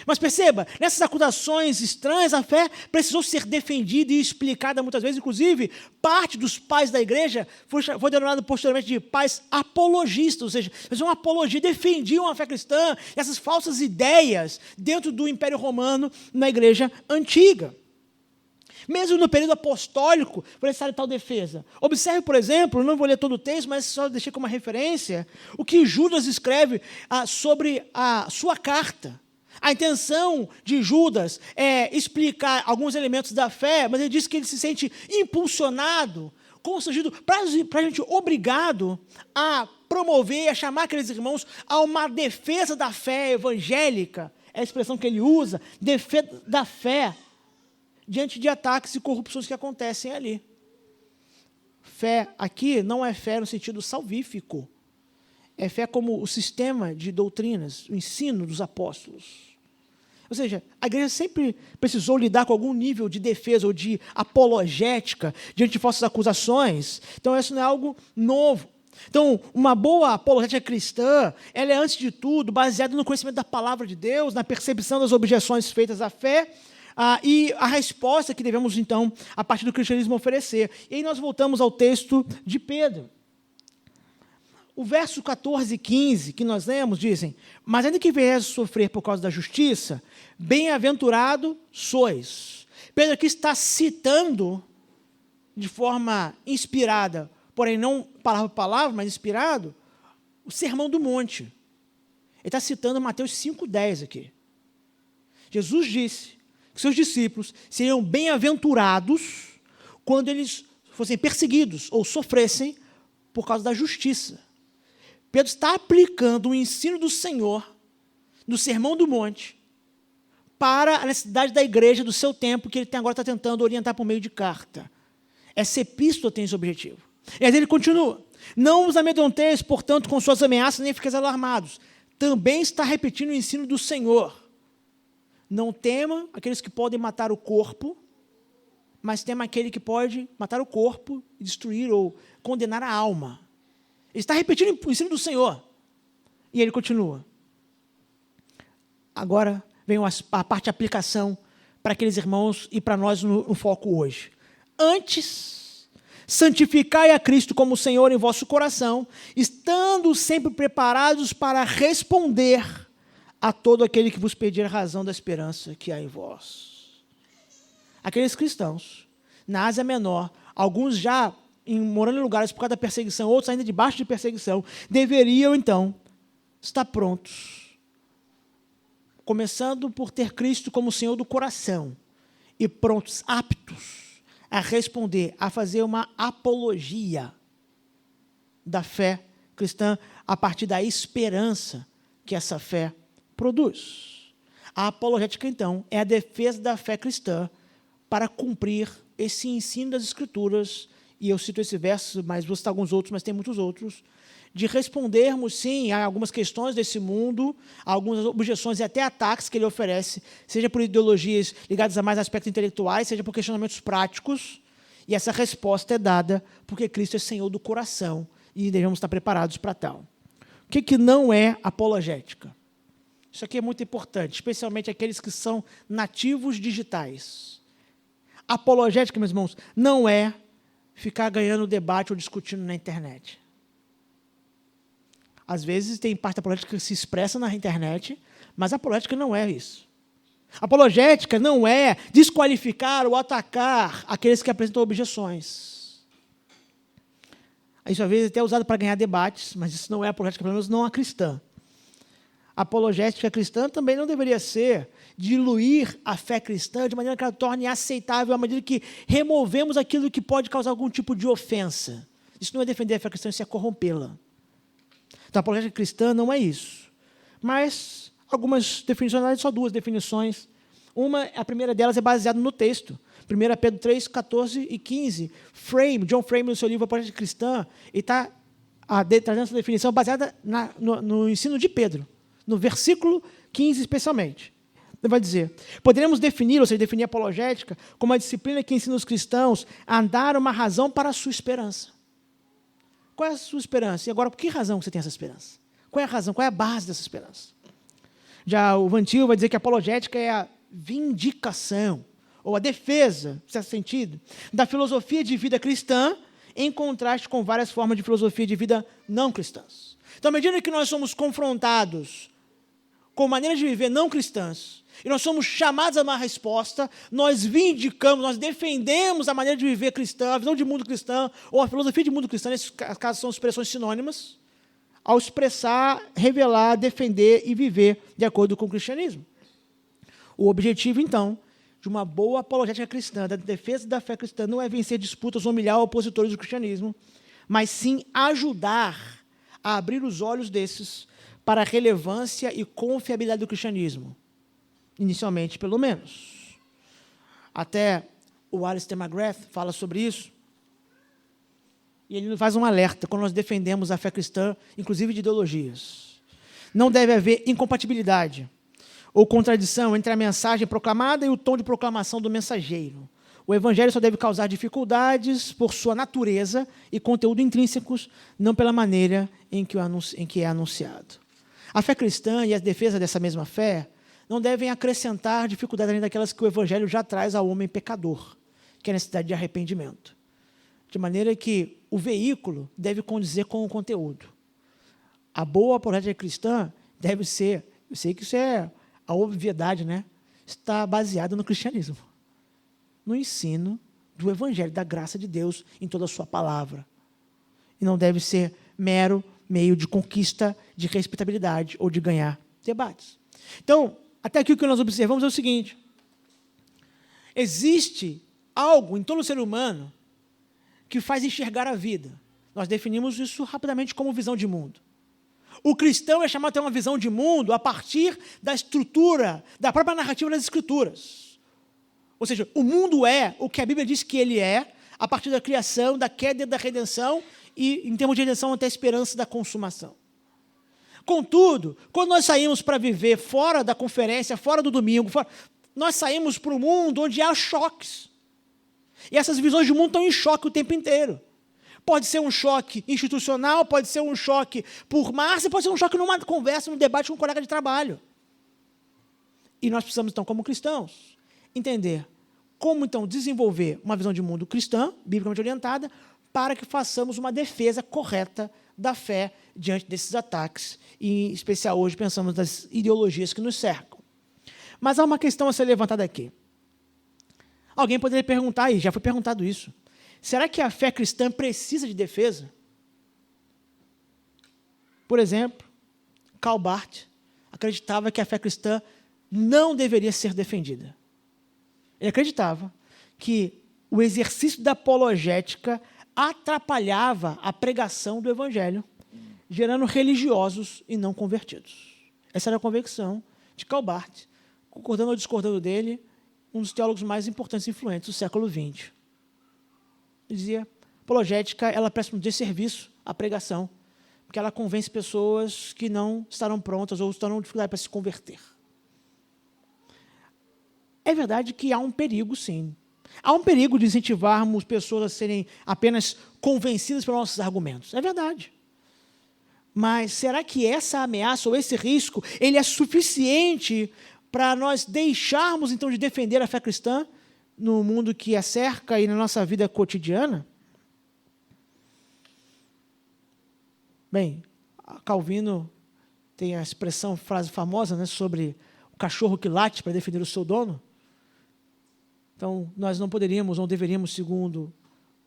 Mas perceba, nessas acusações estranhas, a fé precisou ser defendida e explicada muitas vezes. Inclusive, parte dos pais da igreja foi denominado posteriormente de pais apologistas, ou seja, eles uma apologia, defendiam a fé cristã, essas falsas ideias dentro do Império Romano na igreja antiga. Mesmo no período apostólico, foi necessária tal defesa. Observe, por exemplo, não vou ler todo o texto, mas só deixei como uma referência, o que Judas escreve sobre a sua carta. A intenção de Judas é explicar alguns elementos da fé, mas ele diz que ele se sente impulsionado, constrangido, praticamente obrigado a promover, a chamar aqueles irmãos a uma defesa da fé evangélica, é a expressão que ele usa, defesa da fé, diante de ataques e corrupções que acontecem ali. Fé aqui não é fé no sentido salvífico, é fé como o sistema de doutrinas, o ensino dos apóstolos. Ou seja, a igreja sempre precisou lidar com algum nível de defesa ou de apologética diante de falsas acusações. Então, isso não é algo novo. Então, uma boa apologética cristã, ela é, antes de tudo, baseada no conhecimento da palavra de Deus, na percepção das objeções feitas à fé, e a resposta que devemos, então, a partir do cristianismo oferecer. E aí nós voltamos ao texto de Pedro. O verso 14 e 15 que nós lemos dizem: mas ainda que venhais a sofrer por causa da justiça, bem-aventurado sois. Pedro aqui está citando, de forma inspirada, porém não palavra por palavra, mas inspirado, o Sermão do Monte. Ele está citando Mateus 5,10 aqui. Jesus disse que seus discípulos seriam bem-aventurados quando eles fossem perseguidos ou sofressem por causa da justiça. Pedro está aplicando o ensino do Senhor, do Sermão do Monte, para a necessidade da igreja do seu tempo, que ele agora está tentando orientar por meio de carta. Essa epístola tem esse objetivo. E aí ele continua: não vos amedronteis, portanto, com suas ameaças, nem fiqueis alarmados. Também está repetindo o ensino do Senhor. Não tema aqueles que podem matar o corpo, mas tema aquele que pode matar o corpo e destruir ou condenar a alma. Ele está repetindo o ensino do Senhor. E ele continua. Agora vem a parte de aplicação para aqueles irmãos e para nós no foco hoje. Antes, santificai a Cristo como Senhor em vosso coração, estando sempre preparados para responder a todo aquele que vos pedir a razão da esperança que há em vós. Aqueles cristãos, na Ásia Menor, alguns já morando em lugares por causa da perseguição, outros ainda debaixo de perseguição, deveriam, então, estar prontos, começando por ter Cristo como Senhor do coração, e prontos, aptos a responder, a fazer uma apologia da fé cristã a partir da esperança que essa fé produz. A apologética, então, é a defesa da fé cristã para cumprir esse ensino das Escrituras, e eu cito esse verso, mas vou citar alguns outros, mas tem muitos outros, de respondermos, sim, a algumas questões desse mundo, a algumas objeções e até ataques que ele oferece, seja por ideologias ligadas a mais aspectos intelectuais, seja por questionamentos práticos, e essa resposta é dada porque Cristo é Senhor do coração, e devemos estar preparados para tal. O que não é apologética? Isso aqui é muito importante, especialmente aqueles que são nativos digitais. Apologética, meus irmãos, não é ficar ganhando debate ou discutindo na internet. Às vezes tem parte da apologética que se expressa na internet, mas a apologética não é isso. A apologética não é desqualificar ou atacar aqueles que apresentam objeções. Isso às vezes é até usado para ganhar debates, mas isso não é apologética, pelo menos não a cristã. A apologética cristã também não deveria ser diluir a fé cristã de maneira que ela torne aceitável à medida que removemos aquilo que pode causar algum tipo de ofensa. Isso não é defender a fé cristã, isso é corrompê-la. Então, a apologética cristã não é isso. Mas algumas definições, só duas definições. A primeira delas é baseada no texto. 1 Pedro 3, 14 e 15. John Frame, no seu livro Apologética Cristã, está trazendo essa definição baseada no ensino de Pedro, no versículo 15 especialmente. Ele vai dizer, poderemos definir, ou seja, definir a apologética como a disciplina que ensina os cristãos a dar uma razão para a sua esperança. Qual é a sua esperança? E agora, por que razão você tem essa esperança? Qual é a razão? Qual é a base dessa esperança? Já o Van Til vai dizer que a apologética é a vindicação, ou a defesa, em certo sentido, da filosofia de vida cristã, em contraste com várias formas de filosofia de vida não cristãs. Então, à medida que nós somos confrontados com maneiras de viver não cristãs, e nós somos chamados a uma resposta, nós vindicamos, nós defendemos a maneira de viver cristã, a visão de mundo cristã, ou a filosofia de mundo cristã, nesses casos são expressões sinônimas, ao expressar, revelar, defender e viver de acordo com o cristianismo. O objetivo, então, de uma boa apologética cristã, da defesa da fé cristã, não é vencer disputas ou humilhar opositores do cristianismo, mas sim ajudar a abrir os olhos desses para a relevância e confiabilidade do cristianismo. Inicialmente, pelo menos. Até o Alistair McGrath fala sobre isso, e ele faz um alerta quando nós defendemos a fé cristã, inclusive de ideologias. Não deve haver incompatibilidade ou contradição entre a mensagem proclamada e o tom de proclamação do mensageiro. O evangelho só deve causar dificuldades por sua natureza e conteúdo intrínsecos, não pela maneira em que é anunciado. A fé cristã e a defesa dessa mesma fé não devem acrescentar dificuldades além daquelas que o evangelho já traz ao homem pecador, que é a necessidade de arrependimento. De maneira que o veículo deve condizer com o conteúdo. A boa apologética cristã deve ser, eu sei que isso é a obviedade, né? Está baseada no cristianismo, no ensino do evangelho, da graça de Deus em toda a sua palavra. E não deve ser mero meio de conquista, de respeitabilidade ou de ganhar debates. Então, até aqui o que nós observamos é o seguinte: existe algo em todo ser humano que faz enxergar a vida. Nós definimos isso rapidamente como visão de mundo. O cristão é chamado a ter uma visão de mundo a partir da estrutura, da própria narrativa das Escrituras. Ou seja, o mundo é o que a Bíblia diz que ele é, a partir da criação, da queda e da redenção, e, em termos de redenção, até a esperança da consumação. Contudo, quando nós saímos para viver fora da conferência, fora do domingo, nós saímos para o mundo onde há choques. E essas visões de mundo estão em choque o tempo inteiro. Pode ser um choque institucional, pode ser um choque por massa, pode ser um choque numa conversa, num debate com um colega de trabalho. E nós precisamos, então, como cristãos, entender como, então, desenvolver uma visão de mundo cristã, biblicamente orientada, para que façamos uma defesa correta da fé diante desses ataques, e, em especial hoje, pensamos nas ideologias que nos cercam. Mas há uma questão a ser levantada aqui. Alguém poderia perguntar, e já foi perguntado isso, será que a fé cristã precisa de defesa? Por exemplo, Karl Barth acreditava que a fé cristã não deveria ser defendida. Ele acreditava que o exercício da apologética atrapalhava a pregação do evangelho, gerando religiosos e não convertidos. Essa era a convicção de Karl Barth, concordando ou discordando dele, um dos teólogos mais importantes e influentes do século XX. Ele dizia, a apologética ela presta um desserviço à pregação, porque ela convence pessoas que não estarão prontas ou estarão com dificuldade para se converter. É verdade que há um perigo, sim. Há um perigo de incentivarmos pessoas a serem apenas convencidas pelos nossos argumentos. É verdade. Mas será que essa ameaça ou esse risco ele é suficiente para nós deixarmos, então, de defender a fé cristã no mundo que a cerca e na nossa vida cotidiana? Bem, Calvino tem a expressão, frase famosa, né, sobre o cachorro que late para defender o seu dono. Então, nós não poderíamos, ou deveríamos, segundo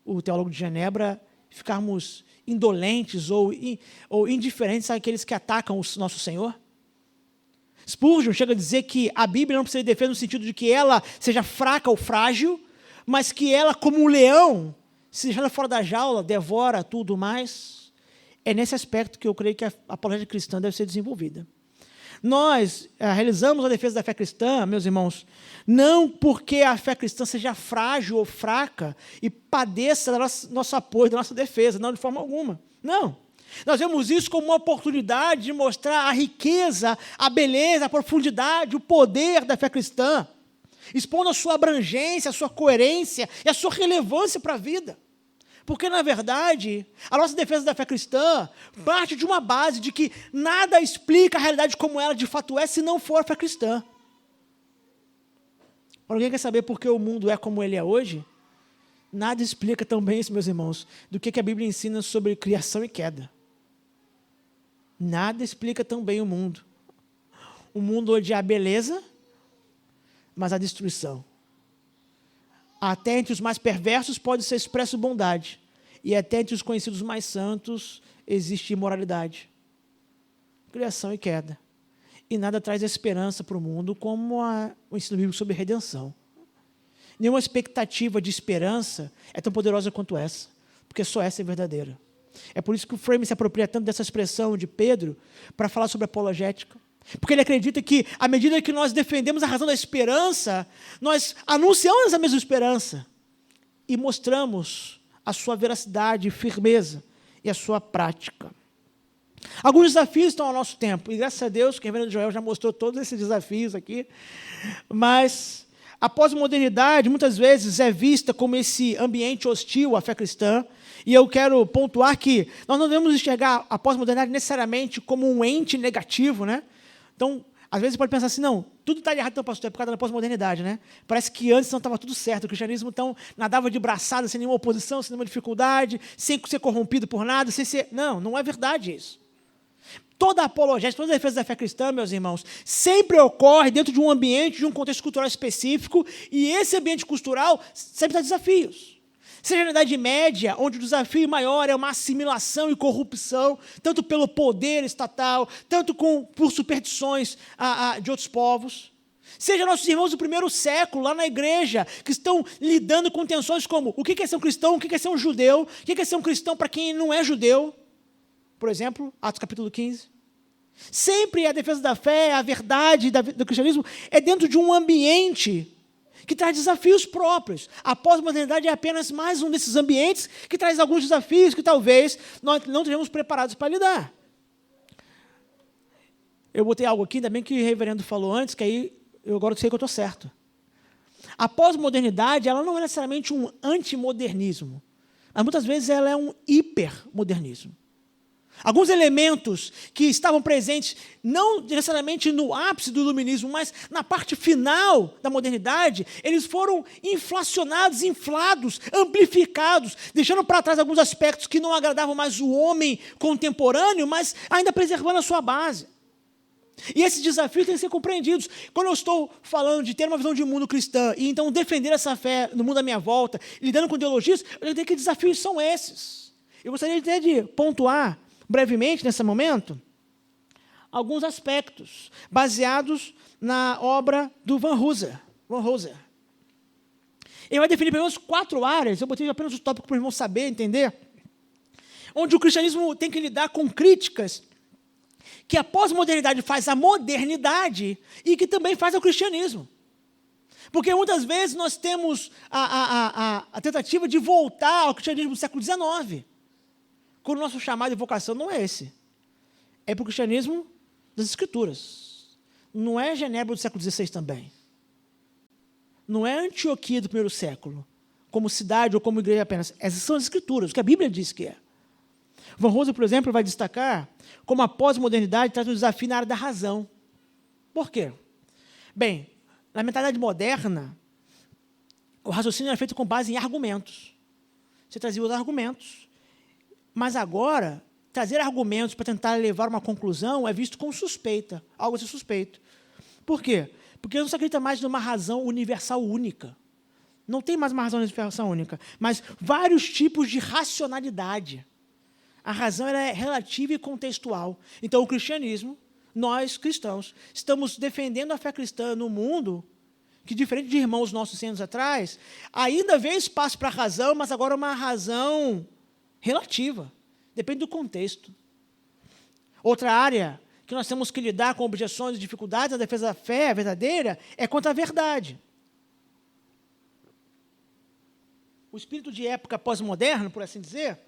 o teólogo de Genebra, ficarmos indolentes ou indiferentes àqueles que atacam o nosso Senhor. Spurgeon chega a dizer que a Bíblia não precisa de defesa no sentido de que ela seja fraca ou frágil, mas que ela, como um leão, se deixando fora da jaula, devora tudo mais. É nesse aspecto que eu creio que a apologética cristã deve ser desenvolvida. Nós realizamos a defesa da fé cristã, meus irmãos, não porque a fé cristã seja frágil ou fraca e padeça do nosso apoio, da nossa defesa, não, de forma alguma. Não. Nós vemos isso como uma oportunidade de mostrar a riqueza, a beleza, a profundidade, o poder da fé cristã, expondo a sua abrangência, a sua coerência e a sua relevância para a vida. Porque, na verdade, a nossa defesa da fé cristã parte de uma base de que nada explica a realidade como ela de fato é, se não for a fé cristã. Alguém quer saber por que o mundo é como ele é hoje? Nada explica tão bem isso, meus irmãos, do que a Bíblia ensina sobre criação e queda. Nada explica tão bem o mundo. O mundo onde há beleza, mas há destruição. Até entre os mais perversos pode ser expresso bondade, e até entre os conhecidos mais santos existe imoralidade. Criação e queda. E nada traz esperança para o mundo como o ensino bíblico sobre redenção. Nenhuma expectativa de esperança é tão poderosa quanto essa, porque só essa é verdadeira. É por isso que o Frame se apropria tanto dessa expressão de Pedro para falar sobre apologética. Porque ele acredita que, à medida que nós defendemos a razão da esperança, nós anunciamos a mesma esperança e mostramos a sua veracidade, firmeza e a sua prática. Alguns desafios estão ao nosso tempo, e graças a Deus que o reverendo Joel já mostrou todos esses desafios aqui, mas a pós-modernidade muitas vezes é vista como esse ambiente hostil à fé cristã, e eu quero pontuar que nós não devemos enxergar a pós-modernidade necessariamente como um ente negativo, né? Então, às vezes você pode pensar assim, não, tudo está errado, então, pastor, é por causa da pós-modernidade, né? Parece que antes não estava tudo certo, o cristianismo então nadava de braçada, sem nenhuma oposição, sem nenhuma dificuldade, sem ser corrompido por nada, sem ser... Não, não é verdade isso. Toda a apologética, toda a defesa da fé cristã, meus irmãos, sempre ocorre dentro de um ambiente, de um contexto cultural específico, e esse ambiente cultural sempre dá desafios. Seja na Idade Média, onde o desafio maior é uma assimilação e corrupção, tanto pelo poder estatal, tanto por superstições de outros povos. Seja nossos irmãos do primeiro século, lá na igreja, que estão lidando com tensões como o que é ser um cristão, o que é ser um judeu, o que é ser um cristão para quem não é judeu. Por exemplo, Atos capítulo 15. Sempre a defesa da fé, a verdade do cristianismo é dentro de um ambiente que traz desafios próprios. A pós-modernidade é apenas mais um desses ambientes que traz alguns desafios que talvez nós não estejamos preparados para lidar. Eu botei algo aqui, ainda bem que o reverendo falou antes, que aí eu agora sei que eu estou certo. A pós-modernidade ela não é necessariamente um antimodernismo, mas muitas vezes ela é um hipermodernismo. Alguns elementos que estavam presentes, não necessariamente no ápice do iluminismo, mas na parte final da modernidade, eles foram inflacionados, inflados, amplificados, deixando para trás alguns aspectos que não agradavam mais o homem contemporâneo, mas ainda preservando a sua base. E esses desafios têm que ser compreendidos. Quando eu estou falando de ter uma visão de mundo cristã e então defender essa fé no mundo à minha volta, lidando com ideologias, eu digo que desafios são esses. Eu gostaria até de pontuar brevemente, nesse momento, alguns aspectos baseados na obra do Van Hooser. Ele vai definir pelo menos 4 áreas, eu botei apenas os tópicos para o irmão saber, entender, onde o cristianismo tem que lidar com críticas que a pós-modernidade faz à modernidade e que também faz ao cristianismo. Porque muitas vezes nós temos a tentativa de voltar ao cristianismo do século XIX, quando o nosso chamado e vocação não é esse. É para o cristianismo das Escrituras. Não é Genebra do século XVI também. Não é Antioquia do primeiro século, como cidade ou como igreja apenas. Essas são as Escrituras, o que a Bíblia diz que é. Van Hooser, por exemplo, vai destacar como a pós-modernidade traz um desafio na área da razão. Por quê? Bem, na mentalidade moderna, o raciocínio era feito com base em argumentos. Você trazia os argumentos. Mas agora, trazer argumentos para tentar levar uma conclusão é visto com suspeita, algo a ser suspeito. Por quê? Porque não se acredita mais numa razão universal única. Não tem mais uma razão universal única, mas vários tipos de racionalidade. A razão é relativa e contextual. Então, o cristianismo, nós cristãos, estamos defendendo a fé cristã no mundo que, diferente de irmãos nossos 100 anos atrás, ainda vê espaço para a razão, mas agora uma razão relativa. Depende do contexto. Outra área que nós temos que lidar com objeções e dificuldades na defesa da fé verdadeira é quanto à verdade. O espírito de época pós-moderna, por assim dizer,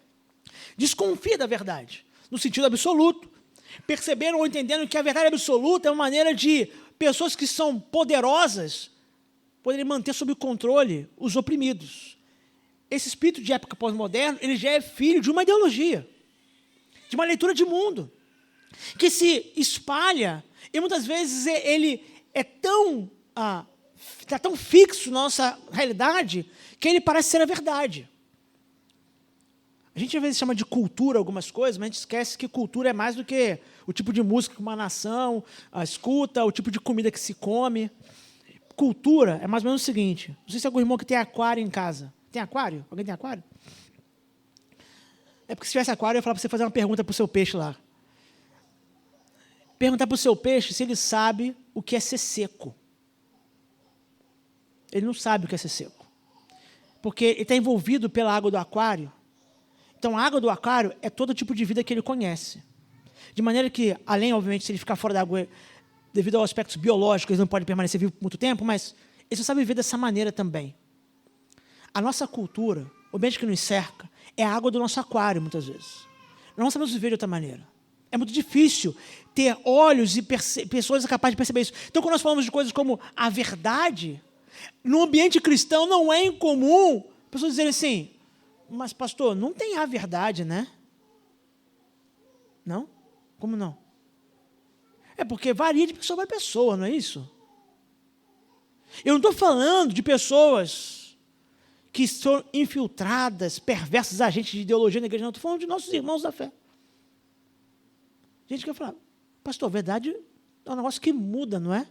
desconfia da verdade, no sentido absoluto. Perceberam ou entenderam que a verdade absoluta é uma maneira de pessoas que são poderosas poderem manter sob controle os oprimidos. Esse espírito de época pós-moderna, ele já é filho de uma ideologia, de uma leitura de mundo, que se espalha, e muitas vezes ele é tão, está tão fixo na nossa realidade, que ele parece ser a verdade. A gente às vezes chama de cultura algumas coisas, mas a gente esquece que cultura é mais do que o tipo de música que uma nação escuta, o tipo de comida que se come. Cultura é mais ou menos o seguinte, não sei se algum irmão que tem aquário em casa. Tem aquário? Alguém tem aquário? É porque se tivesse aquário, eu ia falar para você fazer uma pergunta para o seu peixe lá. Perguntar para o seu peixe se ele sabe o que é ser seco. Ele não sabe o que é ser seco. Porque ele está envolvido pela água do aquário. Então, a água do aquário é todo tipo de vida que ele conhece. De maneira que, além, obviamente, se ele ficar fora da água, devido aos aspectos biológicos, ele não pode permanecer vivo por muito tempo, mas ele só sabe viver dessa maneira também. A nossa cultura, o ambiente que nos cerca, é a água do nosso aquário, muitas vezes. Nós não sabemos viver de outra maneira. É muito difícil ter olhos e pessoas capazes de perceber isso. Então, quando nós falamos de coisas como a verdade, no ambiente cristão não é incomum pessoas dizerem assim, mas, pastor, não tem a verdade, né? Não? Como não? É porque varia de pessoa para pessoa, não é isso? Eu não estou falando de pessoas que são infiltradas, perversas, agentes de ideologia na igreja, não. Estou falando de nossos irmãos da fé. Gente que vai falar, pastor, verdade é um negócio que muda, não é?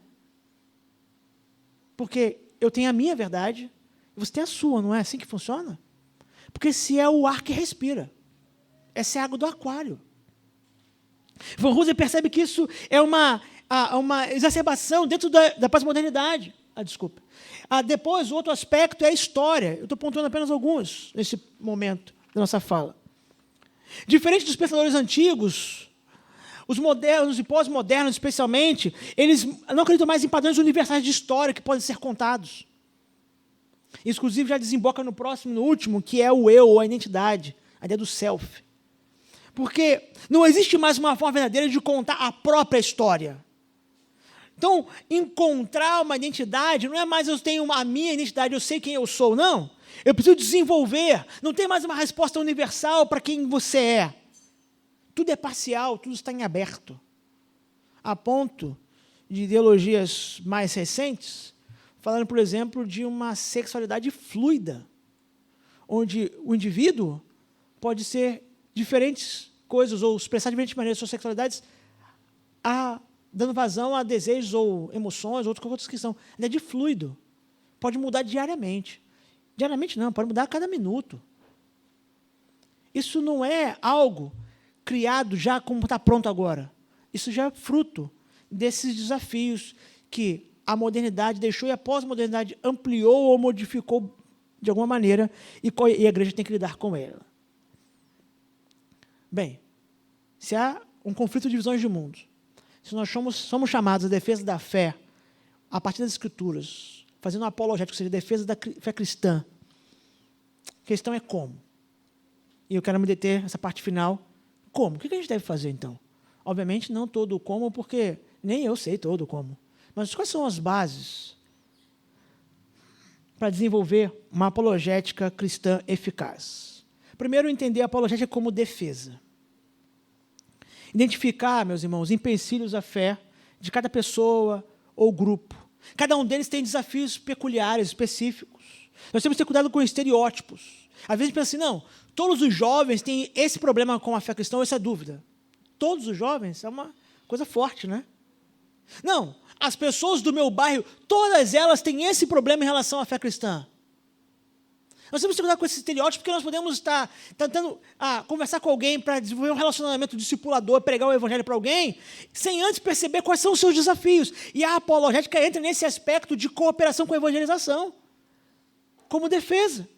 Porque eu tenho a minha verdade e você tem a sua, não é assim que funciona? Porque esse é o ar que respira. Essa é a água do aquário. Van Hooser percebe que isso é uma exacerbação dentro da pós-modernidade. Desculpa. Depois, o outro aspecto é a história. Eu estou pontuando apenas alguns nesse momento da nossa fala. Diferente dos pensadores antigos, os modernos e pós-modernos, especialmente, eles não acreditam mais em padrões universais de história que podem ser contados. Inclusive, já desemboca no próximo, no último, que é o eu, ou a identidade, a ideia do self. Porque não existe mais uma forma verdadeira de contar a própria história. Então, encontrar uma identidade não é mais eu tenho a minha identidade, eu sei quem eu sou, não. Eu preciso desenvolver. Não tem mais uma resposta universal para quem você é. tudo é parcial, tudo está em aberto. A ponto de ideologias mais recentes, falando, por exemplo, de uma sexualidade fluida, onde o indivíduo pode ser diferentes coisas ou expressar de diferentes maneiras suas sexualidades, dando vazão a desejos ou emoções, ou outras que são. É de fluido. Pode mudar diariamente. Diariamente não, pode mudar a cada minuto. Isso não é algo criado já como está pronto agora. Isso já é fruto desses desafios que a modernidade deixou e a pós-modernidade ampliou ou modificou de alguma maneira e a igreja tem que lidar com ela. Bem, se há um conflito de visões de mundo, se nós somos chamados à defesa da fé a partir das Escrituras, fazendo um apologético, ou seja, defesa da fé cristã, a questão é como? E eu quero me deter nessa parte final. Como? O que a gente deve fazer, então? Obviamente, não todo o como, porque nem eu sei todo o como. Mas quais são as bases para desenvolver uma apologética cristã eficaz? Primeiro, entender a apologética como defesa. Identificar, meus irmãos, empecilhos à fé de cada pessoa ou grupo. Cada um deles tem desafios peculiares, específicos. Nós temos que ter cuidado com estereótipos. Às vezes a gente pensa assim, não, todos os jovens têm esse problema com a fé cristã, ou essa dúvida. Todos os jovens é uma coisa forte, né? Não, as pessoas do meu bairro, todas elas têm esse problema em relação à fé cristã. Nós temos que cuidar com esse estereótipo, porque nós podemos estar tentando conversar com alguém para desenvolver um relacionamento discipulador, pregar o evangelho para alguém, sem antes perceber quais são os seus desafios. E a apologética entra nesse aspecto de cooperação com a evangelização, como defesa.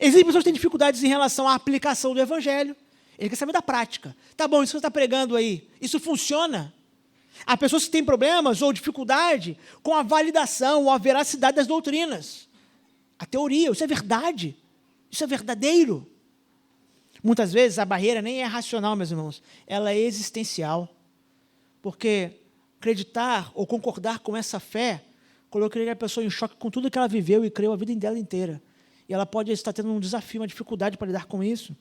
Existem pessoas que têm dificuldades em relação à aplicação do evangelho. Ele quer saber da prática. Tá bom, isso que você está pregando aí, isso funciona? Há pessoas que têm problemas ou dificuldade com a validação ou a veracidade das doutrinas. A teoria, isso é verdade, isso é verdadeiro. Muitas vezes a barreira nem é racional, meus irmãos, ela é existencial. Porque acreditar ou concordar com essa fé colocaria a pessoa em choque com tudo que ela viveu e creu a vida dela inteira. E ela pode estar tendo um desafio, uma dificuldade para lidar com isso.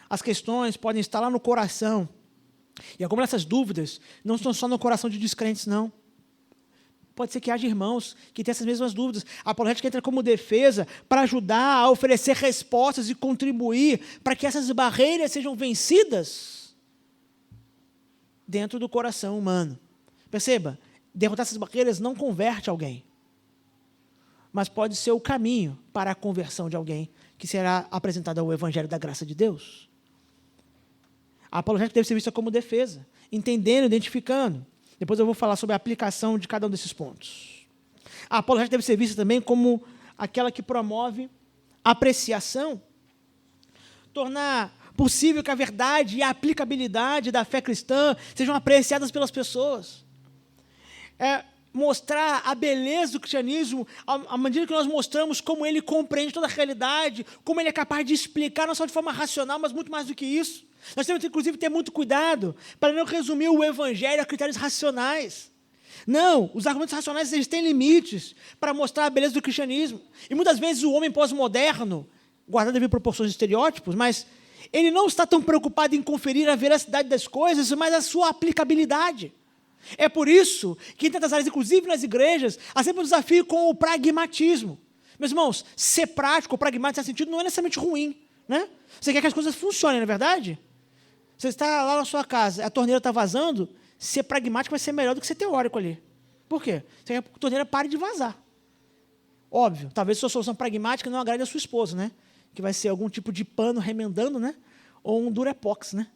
As questões podem estar lá no coração. E algumas dessas dúvidas não estão só no coração de descrentes, não. Pode ser que haja irmãos que tenham essas mesmas dúvidas. A apologética entra como defesa para ajudar a oferecer respostas e contribuir para que essas barreiras sejam vencidas dentro do coração humano. Perceba, derrotar essas barreiras não converte alguém, mas pode ser o caminho para a conversão de alguém que será apresentado ao Evangelho da graça de Deus. A apologética deve ser vista como defesa, entendendo, identificando. Depois eu vou falar sobre a aplicação de cada um desses pontos. A apologética deve ser vista também como aquela que promove apreciação, tornar possível que a verdade e a aplicabilidade da fé cristã sejam apreciadas pelas pessoas. Mostrar a beleza do cristianismo, à medida que nós mostramos como ele compreende toda a realidade, como ele é capaz de explicar, não só de forma racional, mas muito mais do que isso. Nós temos, inclusive, que ter muito cuidado para não resumir o evangelho a critérios racionais. Não, os argumentos racionais eles têm limites para mostrar a beleza do cristianismo. E muitas vezes o homem pós-moderno, guardando devido proporções de estereótipos, mas ele não está tão preocupado em conferir a veracidade das coisas, mas a sua aplicabilidade. É por isso que em tantas áreas, inclusive nas igrejas, há sempre um desafio com o pragmatismo. Meus irmãos, ser prático ou pragmático nesse sentido não é necessariamente ruim, né? Você quer que as coisas funcionem, não é verdade? Você está lá na sua casa, a torneira está vazando, ser pragmático vai ser melhor do que ser teórico ali. Por quê? Você quer que a torneira pare de vazar. Óbvio, talvez a sua solução pragmática não agrade a sua esposa, né? Que vai ser algum tipo de pano remendando, né? Ou um durepox, né?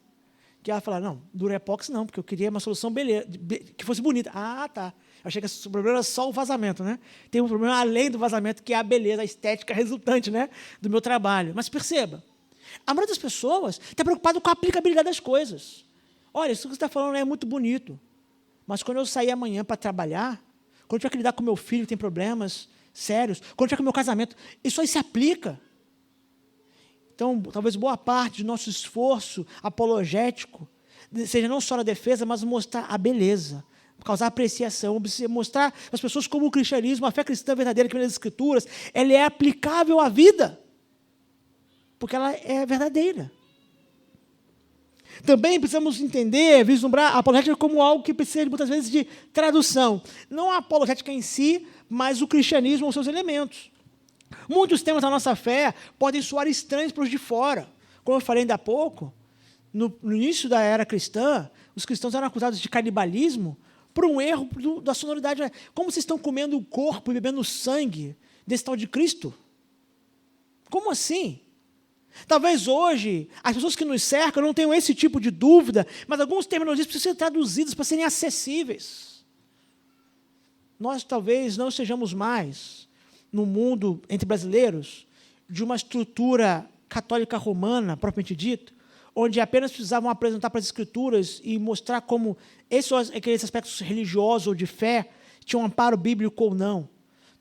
Que ela fala, não, durepox não, porque eu queria uma solução que fosse bonita. Ah, tá. Eu achei que o problema era só o vazamento, né? Tem um problema além do vazamento, que é a beleza, a estética resultante, né? Do meu trabalho. Mas perceba, a maioria das pessoas está preocupada com a aplicabilidade das coisas. Olha, isso que você está falando é muito bonito, mas quando eu sair amanhã para trabalhar, quando eu tiver que lidar com meu filho que tem problemas sérios, quando eu tiver com o meu casamento, isso aí se aplica. Então, talvez boa parte do nosso esforço apologético seja não só na defesa, mas mostrar a beleza, causar apreciação, mostrar às pessoas como o cristianismo, a fé cristã verdadeira que vem das Escrituras, ela é aplicável à vida, porque ela é verdadeira. Também precisamos entender, vislumbrar a apologética como algo que precisa, muitas vezes, de tradução. Não a apologética em si, mas o cristianismo ou seus elementos. Muitos temas da nossa fé podem soar estranhos para os de fora. Como eu falei ainda há pouco, no início da era cristã, os cristãos eram acusados de canibalismo por um erro da sonoridade. Como vocês estão comendo o corpo e bebendo o sangue desse tal de Cristo? Como assim? Talvez hoje as pessoas que nos cercam não tenham esse tipo de dúvida, mas algumas terminologias precisam ser traduzidas para serem acessíveis. Nós talvez não sejamos mais, no mundo entre brasileiros, de uma estrutura católica romana, propriamente dito, onde apenas precisavam apresentar para as Escrituras e mostrar como aqueles aspectos religiosos ou de fé tinham um amparo bíblico ou não.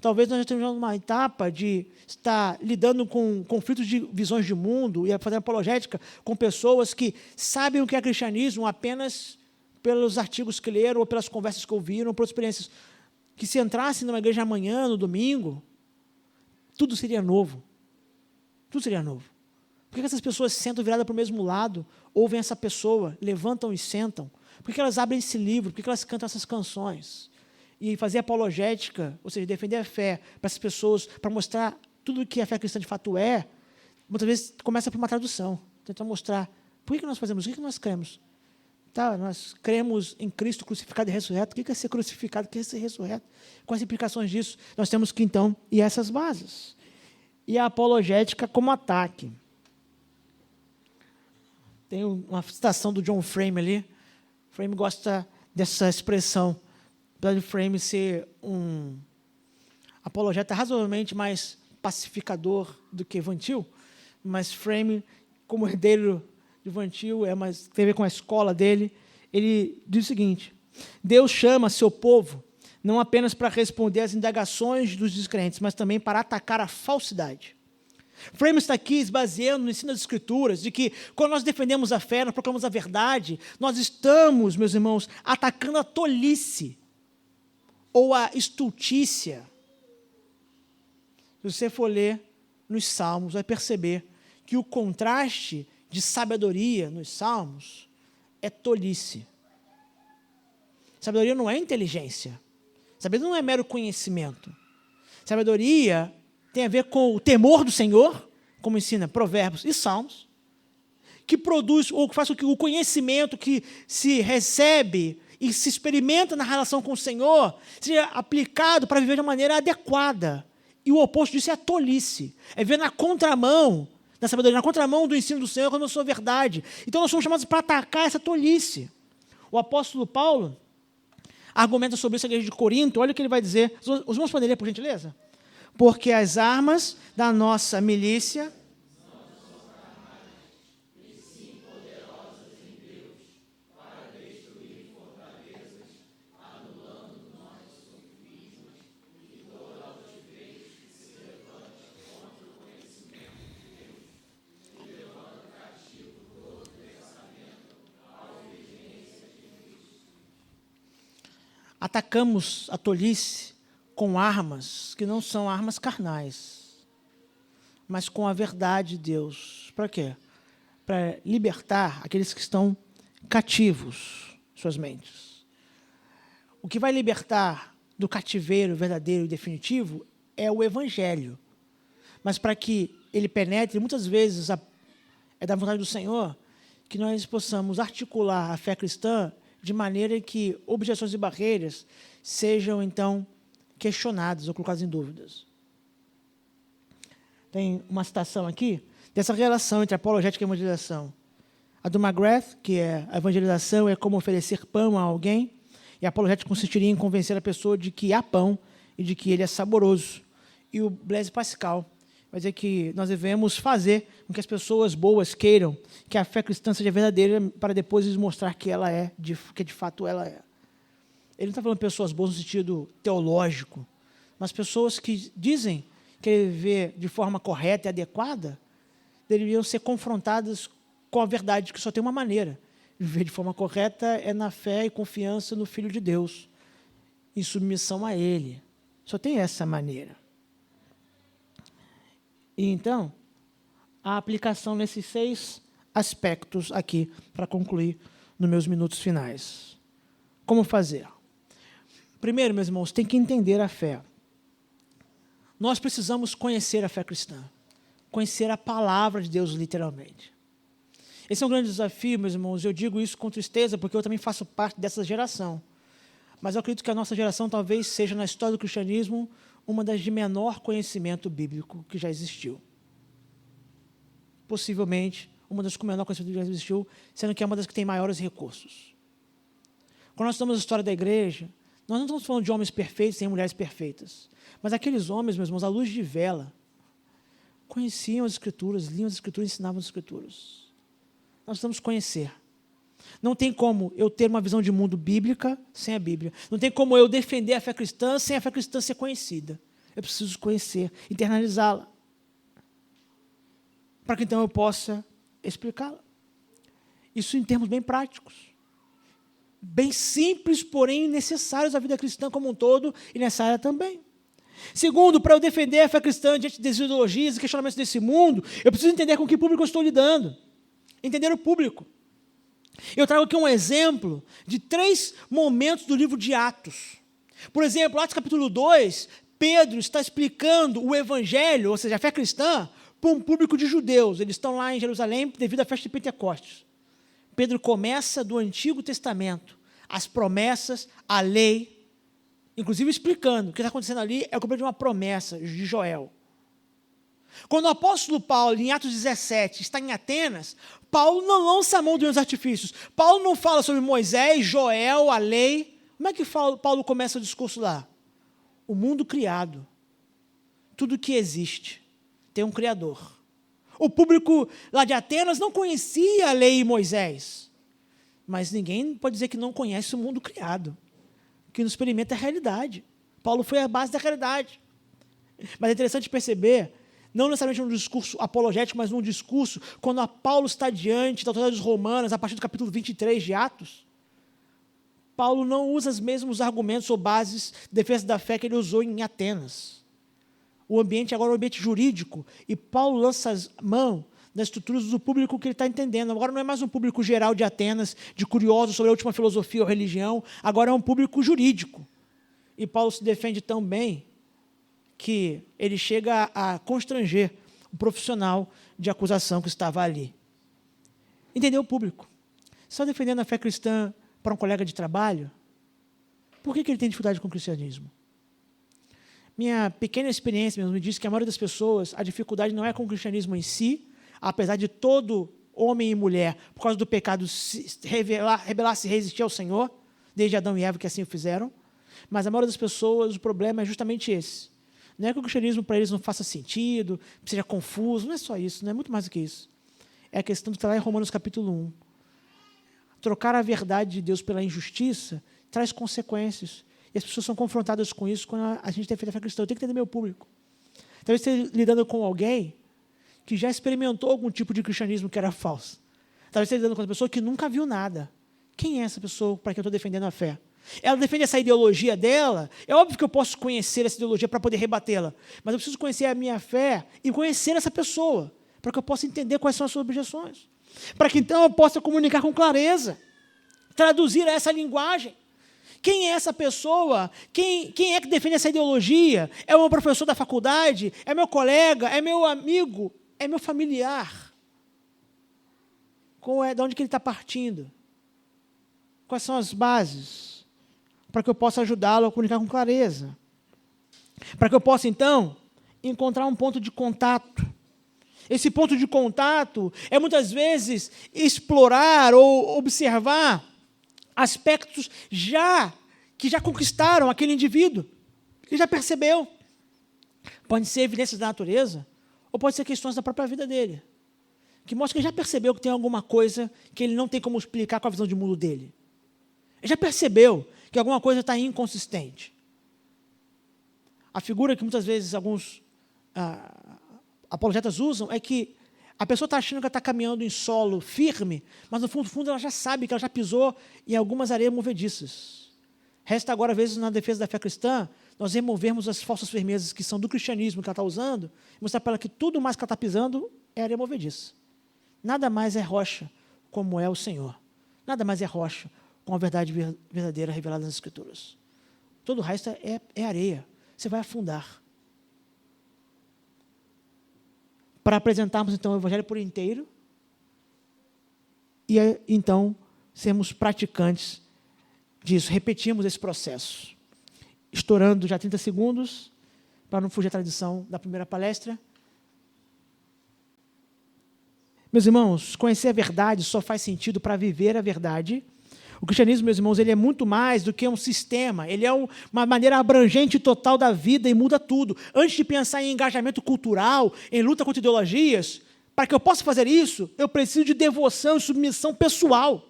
Talvez nós já estejamos numa etapa de estar lidando com conflitos de visões de mundo e fazendo apologética com pessoas que sabem o que é cristianismo apenas pelos artigos que leram ou pelas conversas que ouviram, ou por experiências. Que se entrassem numa igreja amanhã, no domingo, tudo seria novo. Tudo seria novo. Por que essas pessoas se sentam viradas para o mesmo lado, ouvem essa pessoa, levantam e sentam? Por que elas abrem esse livro? Por que elas cantam essas canções? E fazer apologética, ou seja, defender a fé para essas pessoas, para mostrar tudo o que a fé cristã de fato é, muitas vezes começa por uma tradução. Tentar mostrar por que nós fazemos, o que nós cremos. Tá, nós cremos em Cristo crucificado e ressurreto. O que é ser crucificado? O que é ser ressurreto? Quais as implicações disso? Nós temos que, então, ir a essas bases. E a apologética como ataque. Tem uma citação do John Frame ali. Frame gosta dessa expressão. Apesar de Frame ser um apologeta razoavelmente mais pacificador do que Van Til, mas Frame, como herdeiro de Van Til, tem a ver com a escola dele, ele diz o seguinte: Deus chama seu povo não apenas para responder às indagações dos descrentes, mas também para atacar a falsidade. Frame está aqui esvaziando no ensino das Escrituras, de que quando nós defendemos a fé, nós proclamamos a verdade, nós estamos, meus irmãos, atacando a tolice, ou a estultícia. Se você for ler nos Salmos, vai perceber que o contraste de sabedoria nos Salmos é tolice. Sabedoria não é inteligência. Sabedoria não é mero conhecimento. Sabedoria tem a ver com o temor do Senhor, como ensina Provérbios e Salmos, que produz, ou que faz com que o conhecimento que se recebe e se experimenta na relação com o Senhor, seja aplicado para viver de uma maneira adequada. E o oposto disso é a tolice. É ver na contramão da sabedoria, na contramão do ensino do Senhor, quando eu sou verdade. Então, nós somos chamados para atacar essa tolice. O apóstolo Paulo argumenta sobre isso a igreja de Corinto. Olha o que ele vai dizer. Os irmãos podem ler, por gentileza? Porque as armas da nossa milícia atacamos a tolice com armas que não são armas carnais, mas com a verdade de Deus. Para quê? Para libertar aqueles que estão cativos em suas mentes. O que vai libertar do cativeiro verdadeiro e definitivo é o Evangelho. Mas para que ele penetre, muitas vezes é da vontade do Senhor que nós possamos articular a fé cristã de maneira que objeções e barreiras sejam, então, questionadas ou colocadas em dúvidas. Tem uma citação aqui dessa relação entre apologética e evangelização. A do McGrath, que é a evangelização é como oferecer pão a alguém, e a apologética consistiria em convencer a pessoa de que há pão e de que ele é saboroso. E o Blaise Pascal vai dizer que nós devemos fazer com que as pessoas boas queiram que a fé cristã seja verdadeira para depois lhes mostrar que ela é, que de fato ela é. Ele não está falando de pessoas boas no sentido teológico, mas pessoas que dizem que viver de forma correta e adequada deveriam ser confrontadas com a verdade de que só tem uma maneira. Viver de forma correta é na fé e confiança no Filho de Deus, em submissão a Ele. Só tem essa maneira. E então, a aplicação nesses 6 aspectos aqui para concluir nos meus minutos finais. Como fazer? Primeiro, meus irmãos, tem que entender a fé. Nós precisamos conhecer a fé cristã, conhecer a palavra de Deus, literalmente. Esse é um grande desafio, meus irmãos. Eu digo isso com tristeza, porque eu também faço parte dessa geração. Mas eu acredito que a nossa geração talvez seja, na história do cristianismo, uma das de menor conhecimento bíblico que já existiu. Possivelmente, uma das com menor conhecimento que já existiu, sendo que é uma das que tem maiores recursos. Quando nós estudamos a história da igreja, nós não estamos falando de homens perfeitos nem mulheres perfeitas, mas aqueles homens, meus irmãos, à luz de vela, conheciam as Escrituras, liam as Escrituras e ensinavam as Escrituras. Nós precisamos conhecer. Não tem como eu ter uma visão de mundo bíblica sem a Bíblia. Não tem como eu defender a fé cristã sem a fé cristã ser conhecida. Eu preciso conhecer, internalizá-la, para que então eu possa explicá-la. Isso em termos bem práticos. Bem simples, porém necessários à vida cristã como um todo e nessa área também. Segundo, para eu defender a fé cristã diante das ideologias e questionamentos desse mundo, eu preciso entender com que público eu estou lidando. Entender o público. Eu trago aqui um exemplo de 3 momentos do livro de Atos. Por exemplo, Atos capítulo 2, Pedro está explicando o evangelho, ou seja, a fé cristã, para um público de judeus. Eles estão lá em Jerusalém devido à festa de Pentecostes. Pedro começa do Antigo Testamento, as promessas, a lei, inclusive explicando o que está acontecendo ali é o cumprimento de uma promessa de Joel. Quando o apóstolo Paulo, em Atos 17, está em Atenas, Paulo não lança a mão dos artifícios. Paulo não fala sobre Moisés, Joel, a lei. Como é que Paulo começa o discurso lá? O mundo criado, tudo que existe, tem um Criador. O público lá de Atenas não conhecia a lei e Moisés, mas ninguém pode dizer que não conhece o mundo criado, que não experimenta a realidade. Paulo foi a base da realidade. Mas é interessante perceber, não necessariamente num discurso apologético, mas num discurso, quando Paulo está diante da autoridade dos romanos, a partir do capítulo 23 de Atos, Paulo não usa os mesmos argumentos ou bases de defesa da fé que ele usou em Atenas. O ambiente agora é um ambiente jurídico, e Paulo lança mão das estruturas do público que ele está entendendo. Agora não é mais um público geral de Atenas, de curiosos sobre a última filosofia ou religião, agora é um público jurídico. E Paulo se defende tão bem que ele chega a constranger o profissional de acusação que estava ali. Entendeu o público? Só defendendo a fé cristã para um colega de trabalho, por que ele tem dificuldade com o cristianismo? Minha pequena experiência mesmo me diz que a maioria das pessoas, a dificuldade não é com o cristianismo em si, apesar de todo homem e mulher, por causa do pecado, rebelar-se e resistir ao Senhor, desde Adão e Eva que assim o fizeram, mas a maioria das pessoas, o problema é justamente esse. Não é que o cristianismo para eles não faça sentido, seja confuso, não é só isso, não é muito mais do que isso. É a questão que está lá em Romanos capítulo 1. Trocar a verdade de Deus pela injustiça traz consequências. E as pessoas são confrontadas com isso quando a gente tem feito a fé cristã. Eu tenho que entender meu público. Talvez esteja lidando com alguém que já experimentou algum tipo de cristianismo que era falso. Talvez esteja lidando com uma pessoa que nunca viu nada. Quem é essa pessoa para quem eu estou defendendo a fé? Ela defende essa ideologia dela. É óbvio que eu posso conhecer essa ideologia para poder rebatê-la. Mas eu preciso conhecer a minha fé e conhecer essa pessoa, para que eu possa entender quais são as suas objeções. Para que então eu possa comunicar com clareza, traduzir essa linguagem. Quem é essa pessoa? Quem é que defende essa ideologia? É o meu professor da faculdade? É meu colega? É meu amigo? É meu familiar? De onde que ele está partindo? Quais são as bases? Para que eu possa ajudá-lo a comunicar com clareza. Para que eu possa, então, encontrar um ponto de contato. Esse ponto de contato é, muitas vezes, explorar ou observar aspectos que já conquistaram aquele indivíduo, que já percebeu. Pode ser evidências da natureza, ou pode ser questões da própria vida dele, que mostra que ele já percebeu que tem alguma coisa que ele não tem como explicar com a visão de mundo dele. Ele já percebeu que alguma coisa está inconsistente. A figura que muitas vezes alguns apologetas usam é que a pessoa está achando que ela está caminhando em solo firme, mas no fundo ela já sabe que ela já pisou em algumas areias movediças. Resta agora, às vezes, na defesa da fé cristã, nós removermos as falsas firmezas que são do cristianismo que ela está usando, e mostrar para ela que tudo mais que ela está pisando é areia movediça. Nada mais é rocha como é o Senhor. Nada mais é rocha com a verdade verdadeira revelada nas Escrituras. Todo o resto é areia. Você vai afundar. Para apresentarmos, então, o Evangelho por inteiro e, então, sermos praticantes disso. Repetimos esse processo. Estourando já 30 segundos, para não fugir à tradição da primeira palestra. Meus irmãos, conhecer a verdade só faz sentido para viver a verdade. O cristianismo, meus irmãos, ele é muito mais do que um sistema. Ele é uma maneira abrangente e total da vida e muda tudo. Antes de pensar em engajamento cultural, em luta contra ideologias, para que eu possa fazer isso, eu preciso de devoção e submissão pessoal.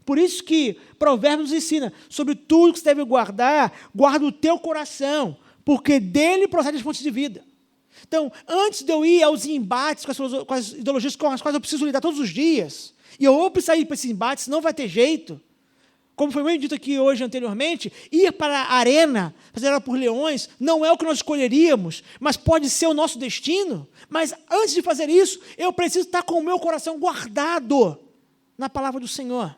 Por isso que Provérbios nos ensina, sobre tudo que você deve guardar, guarda o teu coração, porque dele procede as fontes de vida. Então, antes de eu ir aos embates com as ideologias com as quais eu preciso lidar todos os dias, e eu vou precisar ir para esses embates, não vai ter jeito. Como foi bem dito aqui hoje anteriormente, ir para a arena, fazer ela por leões, não é o que nós escolheríamos, mas pode ser o nosso destino. Mas antes de fazer isso, eu preciso estar com o meu coração guardado na palavra do Senhor,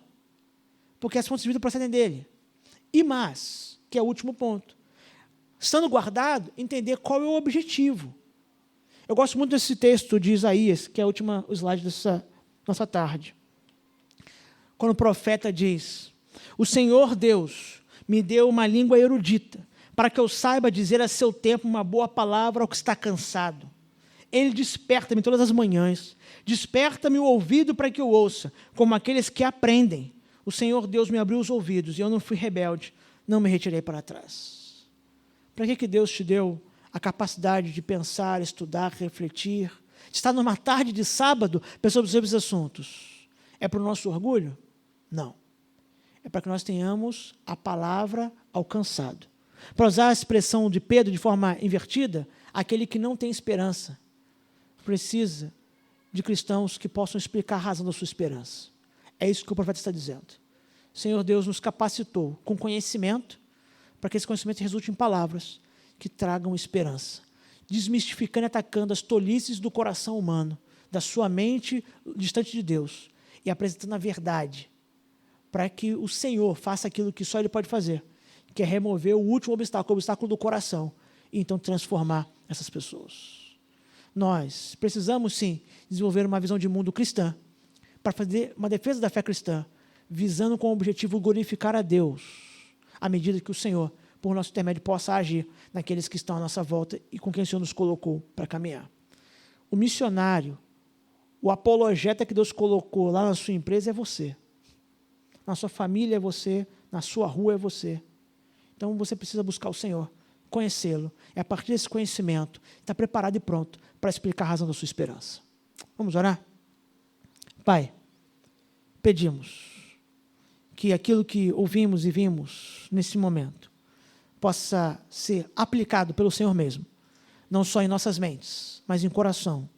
porque as fontes de vida procedem dele. E mais, que é o último ponto, estando guardado, entender qual é o objetivo. Eu gosto muito desse texto de Isaías, que é o slide dessa nossa tarde. Quando o profeta diz: o Senhor Deus me deu uma língua erudita, para que eu saiba dizer a seu tempo uma boa palavra ao que está cansado. Ele desperta-me todas as manhãs, desperta-me o ouvido para que eu ouça, como aqueles que aprendem. O Senhor Deus me abriu os ouvidos, e eu não fui rebelde, não me retirei para trás. Para que Deus te deu a capacidade de pensar, estudar, refletir, de estar numa tarde de sábado pensando sobre esses assuntos? É para o nosso orgulho? Não. É para que nós tenhamos a palavra alcançado. Para usar a expressão de Pedro de forma invertida, aquele que não tem esperança precisa de cristãos que possam explicar a razão da sua esperança. É isso que o profeta está dizendo. O Senhor Deus nos capacitou com conhecimento, para que esse conhecimento resulte em palavras que tragam esperança, desmistificando e atacando as tolices do coração humano, da sua mente distante de Deus, e apresentando a verdade, para que o Senhor faça aquilo que só Ele pode fazer, que é remover o último obstáculo, o obstáculo do coração, e então transformar essas pessoas. Nós precisamos, sim, desenvolver uma visão de mundo cristã, para fazer uma defesa da fé cristã, visando com o objetivo glorificar a Deus, à medida que o Senhor, por nosso intermédio, possa agir naqueles que estão à nossa volta e com quem o Senhor nos colocou para caminhar. O missionário, o apologeta que Deus colocou lá na sua empresa é você. Na sua família é você, na sua rua é você. Então você precisa buscar o Senhor, conhecê-lo. É a partir desse conhecimento, estar preparado e pronto para explicar a razão da sua esperança. Vamos orar? Pai, pedimos que aquilo que ouvimos e vimos nesse momento possa ser aplicado pelo Senhor mesmo, não só em nossas mentes, mas em coração,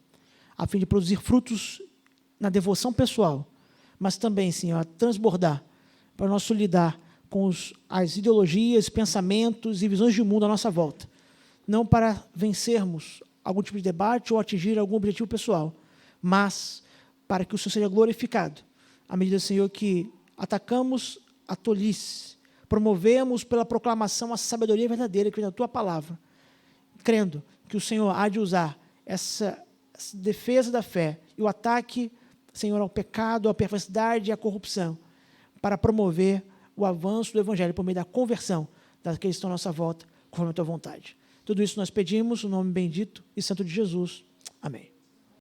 a fim de produzir frutos na devoção pessoal, mas também, Senhor, transbordar para o nosso lidar com as ideologias, pensamentos e visões de mundo à nossa volta, não para vencermos algum tipo de debate ou atingir algum objetivo pessoal, mas para que o Senhor seja glorificado, à medida, Senhor, que atacamos a tolice, promovemos pela proclamação a sabedoria verdadeira que vem da Tua palavra, crendo que o Senhor há de usar essa defesa da fé e o ataque, Senhor, ao pecado, à perversidade e à corrupção, para promover o avanço do Evangelho por meio da conversão daqueles que estão à nossa volta, conforme a Tua vontade. Tudo isso nós pedimos no nome bendito e santo de Jesus. Amém.